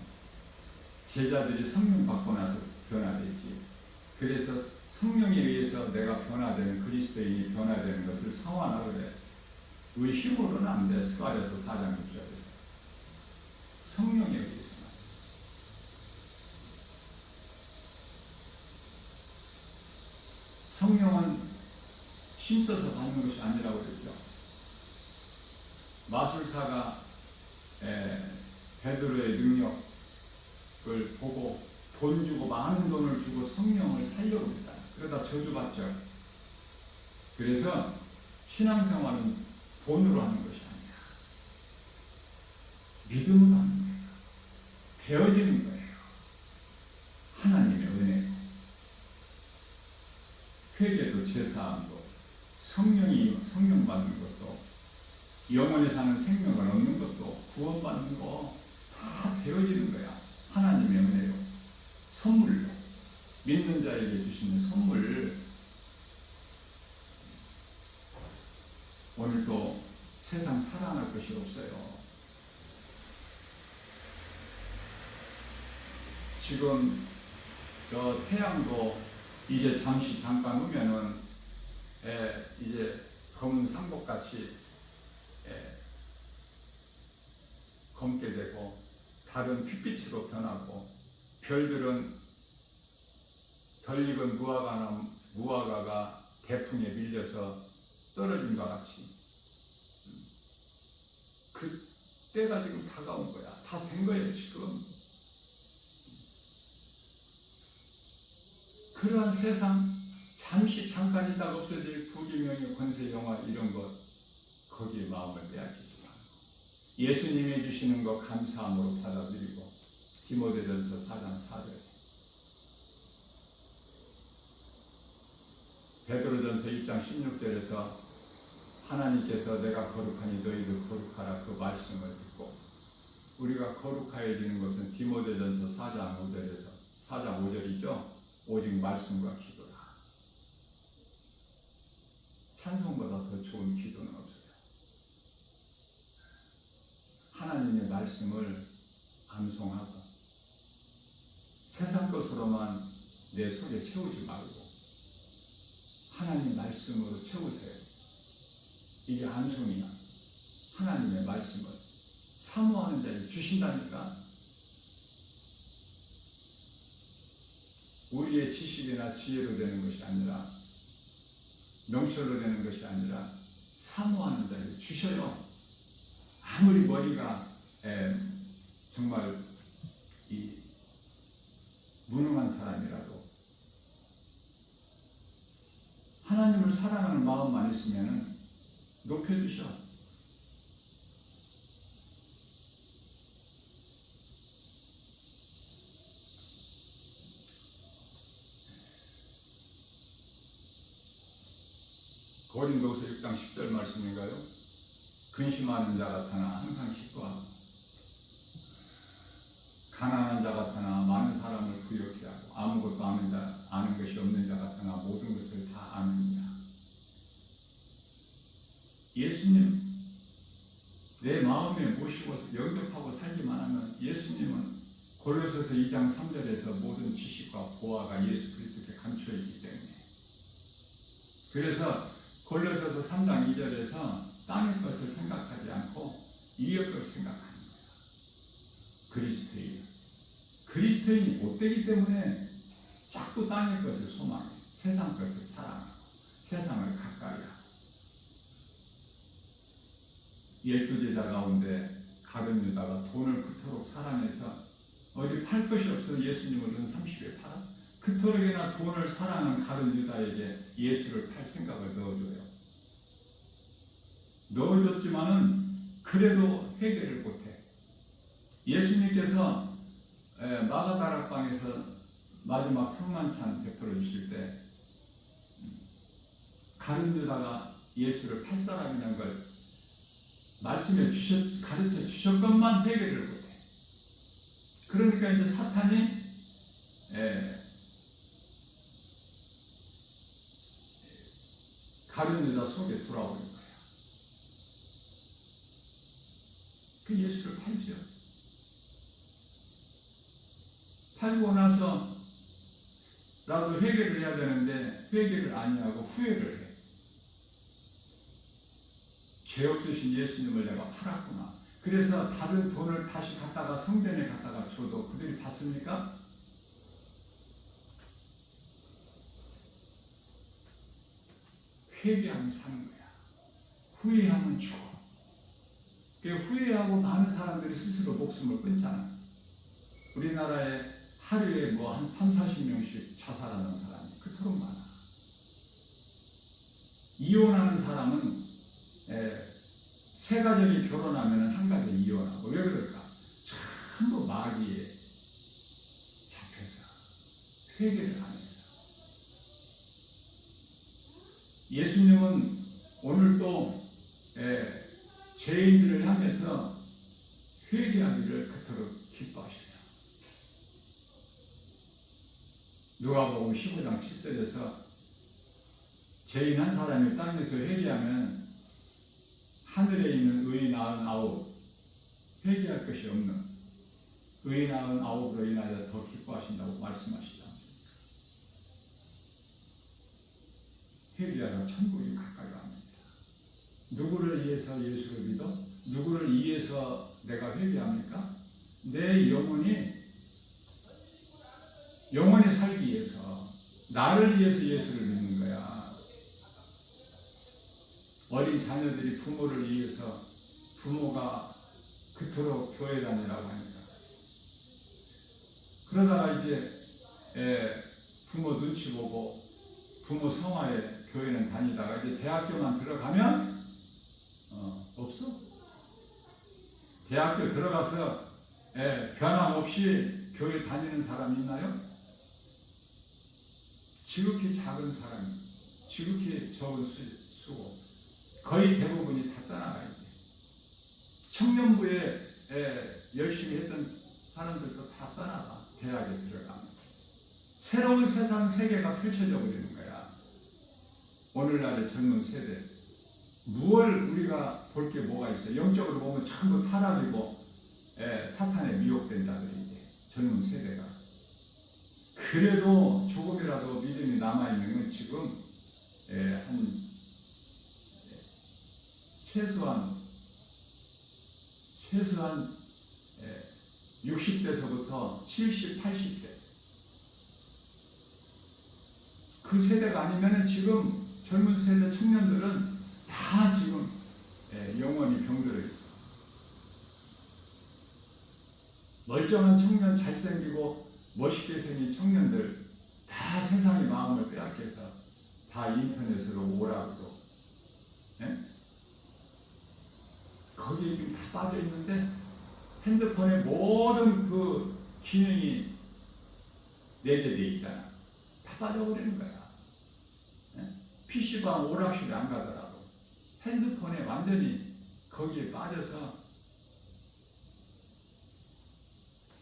제자들이 성령 받고 나서 변화됐지. 그래서 성령에 의해서 내가 변화되는 그리스도인이 변화되는 것을 성화하라 그래. 우리 힘으로는 안 돼. 스가랴서 4장 6절에서 성령에 의해서만. 성령은 힘써서 받는 것이 아니라고 그랬죠. 마술사가 베드로의 능력을 보고 돈 주고 많은 돈을 주고 성령을 살려고 했다. 그러다 저주받죠. 그래서 신앙생활은 돈으로 하는 것이 아니라 믿음으로 하는 거예요. 배워지는 거예요. 하나님의 은혜로. 회개도 제사함도 성령 받는 것도 영원히 사는 생명을 얻는 것도 구원받는 거 다 배워지는 거야. 하나님의 은혜로. 선물로. 믿는 자에게 주시는 선물. 오늘도 세상 사랑할 것이 없어요. 지금 저 태양도 이제 잠깐 오면은 이제 검은 상복같이 검게 되고 달은 핏빛으로 변하고 별들은 덜 익은 무화과가 대풍에 밀려서 떨어진 것 같이 그 때가 지금 다가온 거야. 다 된 거예요 지금. 그러한 세상 잠깐 있다가 없어질 부귀명예 권세 영화 이런 것 거기에 마음을 빼앗기지 마. 예수님이 주시는 거 감사함으로 받아들이고 디모데전서 4장 4절 베드로전서 2장 16절에서 하나님께서 내가 거룩하니 너희도 거룩하라 그 말씀을 듣고 우리가 거룩하여지는 것은 디모데전서 4장 5절이죠. 오직 말씀과 기도다. 찬송보다 더 좋은 기도는 없어요. 하나님의 말씀을 암송하고 세상 것으로만 내 속에 채우지 말고 하나님 말씀으로 채우세요. 이게 암송이야. 하나님의 말씀을 사모하는 자에게 주신다니까. 우리의 지식이나 지혜로 되는 것이 아니라 명철로 되는 것이 아니라 사모하는 자에게 주셔요. 아무리 머리가 정말 이 무능한 사람이라도 하나님을 사랑하는 마음만 있으면 높여주셔. 고린도서 6장 10절 말씀인가요? 근심하는 자 같으나 항상 기뻐하고 가난한 자 같으나 많은 사람을 부욕해 하고 아무것도 아는 것이 없는 자 같으나 모든 것을 다 아느니라. 예수님 내 마음 모시고 영접하고 살기만 하면 예수님은 골로새서 2장 3절에서 모든 지식과 보화가 예수 그리스도께 감춰 있기 때문에 그래서 골로새서 3장 2절에서 땅의 것을 생각하지 않고 이의 것을 생각하는 거예요. 그리스도인이 못되기 때문에 자꾸 땅의 것을 소망해 세상 것을 사랑하고 세상을 가까이 하고 12제자 가운데 가룟 유다가 돈을 그토록 사랑해서 어디 팔 것이 없어서 예수님을 은 30에 팔아 그토록이나 돈을 사랑한 가룟 유다에게 예수를 팔 생각을 넣어줬지만은 그래도 회개를 못해. 예수님께서 마가다락방에서 마지막 성만찬 베풀어 주실 때 가룟 유다가 예수를 팔 사람이라는 걸 말씀해 가르쳐 주셨건만 회개를 못해. 그러니까 이제 사탄이 가룟 유다 속에 들어오는 거예요. 그 예수를 팔죠. 팔고 나서 나도 회개를 해야 되는데 회개를 아니하고 후회를 해. 죄 없으신 예수님을 내가 팔았구나. 그래서 받은 돈을 다시 갖다가 성전에 갖다가 줘도 그들이 받습니까? 회개하면 사는 거야. 후회하면 죽어. 후회하고 많은 사람들이 스스로 목숨을 끊잖아. 우리나라에 하루에 한 30-40명씩 자살하는 사람이 그토록 많아. 이혼하는 사람은 세 가족이 결혼하면 한 가족 이혼하고. 왜 그럴까? 전부 마귀에 잡혀서 회개를 안 해요. 예수님은 오늘 또 죄인들을 향해서 회개하기를 그토록 기뻐하시네요. 누가복음 15장 7절에서 죄인 한 사람이 땅에서 회개하면 하늘에 있는 의인 99 회개할 것이 없는 의인 99으로 인하여 더 기뻐하신다고 말씀하시죠. 회개하라 천국이 가까이 갑니다. 누구를 위해서 예수를 믿어? 누구를 위해서 내가 회개합니까? 내 영혼이 살기 위해서, 나를 위해서 예수를 믿는 거야. 어린 자녀들이 부모를 위해서 부모가 그토록 교회 다니라고 하니까 그러다가 이제 부모 눈치 보고 부모 성화에 교회는 다니다가 이제 대학교만 들어가면 없어. 대학교 들어가서 변함없이 교회 다니는 사람이 있나요? 지극히 작은 사람이, 지극히 적은 수고, 거의 대부분이 다 떠나가야지. 청년부에 열심히 했던 사람들도 다 떠나가. 대학에 들어가면 새로운 세상 세계가 펼쳐져 버리는 거야. 오늘날의 젊은 세대 무얼 우리가 볼 게 뭐가 있어요? 영적으로 보면 전부 타락이고 사탄에 미혹된 자들인데 젊은 세대가 그래도 조금이라도 믿음이 남아있는 건 지금 한 최소한 60대서부터 70, 80대 그 세대가 아니면 지금 젊은 세대 청년들은 다 지금 영원히 병들어 있어. 멀쩡한 청년, 잘생기고 멋있게 생긴 청년들 다 세상의 마음을 빼앗겨서 다 인터넷으로 오라고 거기에 지금 다 빠져 있는데 핸드폰에 모든 그 기능이 내재되어 있잖아. 다 빠져버리는 거야. PC방 오락실에 안 가더라도 핸드폰에 완전히 거기에 빠져서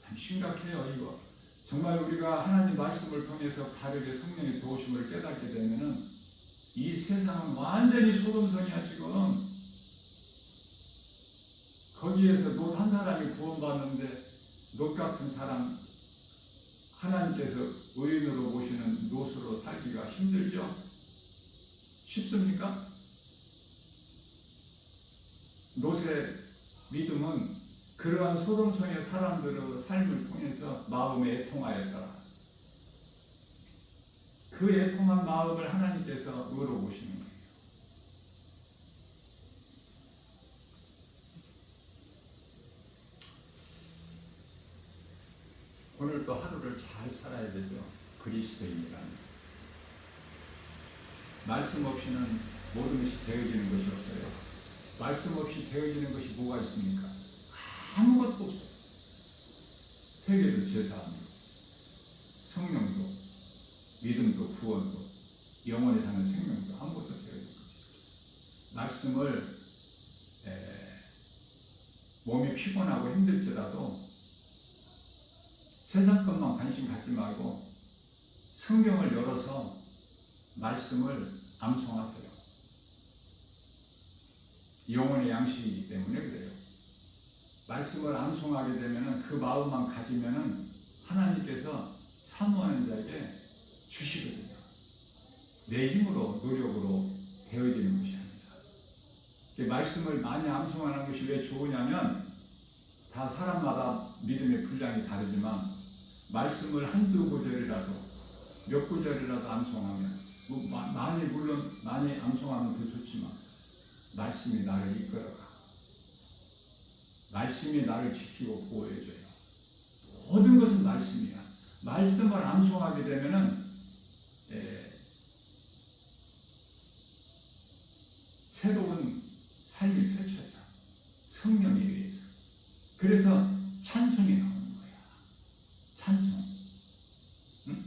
참 심각해요. 이거 정말 우리가 하나님 말씀을 통해서 바르게 성령의 도우심을 깨닫게 되면은 이 세상은 완전히 소금성이야. 지금 거기에서 롯 한 사람이 구원받는데 롯 같은 사람 하나님께서 의인으로 보시는 롯으로 살기가 힘들죠? 쉽습니까? 롯의 믿음은 그러한 소돔성의 사람들의 삶을 통해서 마음에 애통하였더라. 그 애통한 마음을 하나님께서 의로 보시는 거예요. 오늘도 하루를 잘 살아야 되죠. 그리스도인이라는. 말씀 없이는 모든 것이 되어지는 것이 없어요. 말씀 없이 되어지는 것이 뭐가 있습니까? 아무것도 없어요. 회개도 제사함도, 성령도, 믿음도, 구원도, 영원히 사는 생명도 아무것도 되어지는 것이죠. 말씀을 몸이 피곤하고 힘들지라도 세상 것만 관심 갖지 말고 성경을 열어서 말씀을 암송하세요. 영혼의 양식이기 때문에 그래요. 말씀을 암송하게 되면 그 마음만 가지면 하나님께서 사모하는 자에게 주시거든요. 내 힘으로 노력으로 되어지는 것이 아니라. 말씀을 많이 암송하는 것이 왜 좋으냐면 다 사람마다 믿음의 분량이 다르지만 말씀을 한두 구절이라도 몇 구절이라도 암송하면 물론 많이 암송하면 더 좋지만 말씀이 나를 이끌어가. 말씀이 나를 지키고 보호해줘요. 모든 것은 말씀이야. 말씀을 암송하게 되면은 새로운 삶이 펼쳐져. 성령에 의해서. 그래서 찬송이 나오는 거야. 찬송. 응?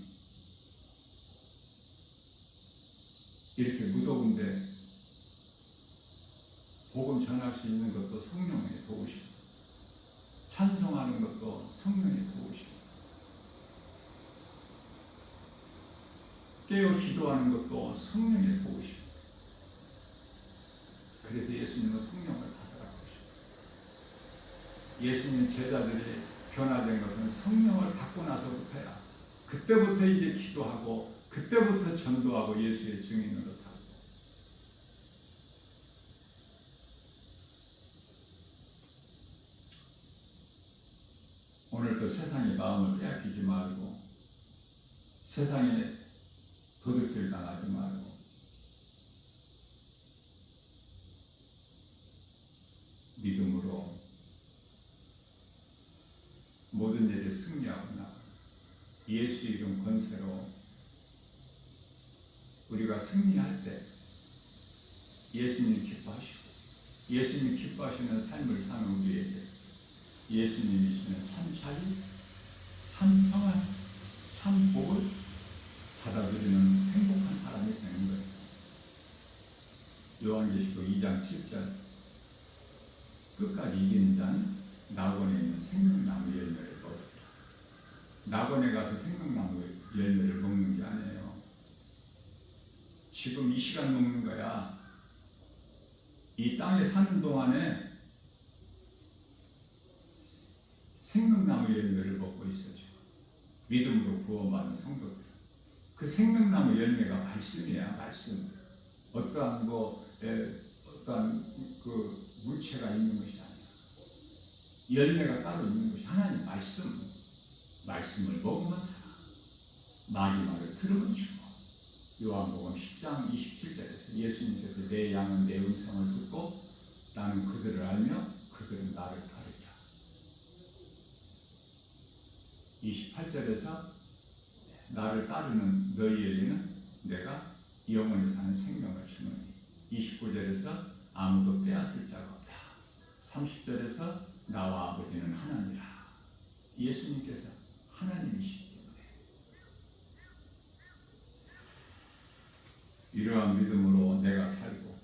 이렇게 무더운데 복음 전할 수 있는 것도 성령의 도우시고 찬송하는 것도 성령의 도우시고 깨어 기도하는 것도 성령의 도우시고 그래서 예수님은 성령을 받으라고 하시고 예수님 제자들이 변화된 것은 성령을 받고 나서부터야. 그때부터 이제 기도하고 그때부터 전도하고 예수의 증인으로 타고. 오늘도 세상의 마음을 빼앗기지 말고 세상에 도둑질 당하지 말고 믿음으로 모든 일에 승리하고 나가 예수 이름 권세로 우리가 승리할 때 예수님이 기뻐하시고 예수님이 기뻐하시는 삶을 사는 우리에게 예수님이 주시는 참 자유, 참 평안, 참 복을 받아들이는 행복한 사람이 되는 거예요. 요한계시록 2장 7절 끝까지 이기는 자는 낙원에 있는 생명나무 열매를 먹었다. 낙원에 가서 생명나무 열매를 먹는 게 아니에요. 지금 이 시간 먹는 거야. 이 땅에 사는 동안에 생명나무 열매를 먹고 있어요. 믿음으로 구원받는 성도들. 그 생명나무 열매가 말씀이야, 말씀. 어떠한 그 물체가 있는 것이 아니야. 열매가 따로 있는 것이 하나님 말씀. 말씀을 먹으면 살아. 마지막을 들으면 죽어. 요한복음 10장 27절에서 예수님께서 내 양은 내 음성을 듣고 나는 그들을 알며 그들은 나를 따르리라. 28절에서 나를 따르는 너희에게는 내가 영원히 사는 생명을 주노니 29절에서 아무도 빼앗을 자가 없다. 30절에서 나와 아버지는 하나니라. 예수님께서 하나님이시기 때문에 이러한 믿음으로 내가 살고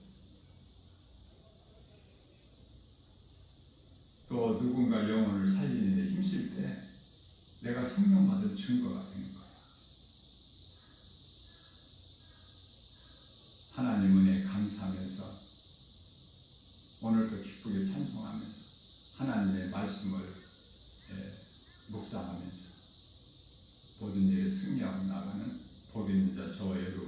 또 누군가 영혼을 살리는 데 힘쓸 때 내가 생명받은 증거가 되는 거야. 하나님 은혜에 감사하면서 오늘도 기쁘게 찬송하면서 하나님의 말씀을 묵상하면서 모든 일에 승리하고 나가는 복 있는 자 저와 여러분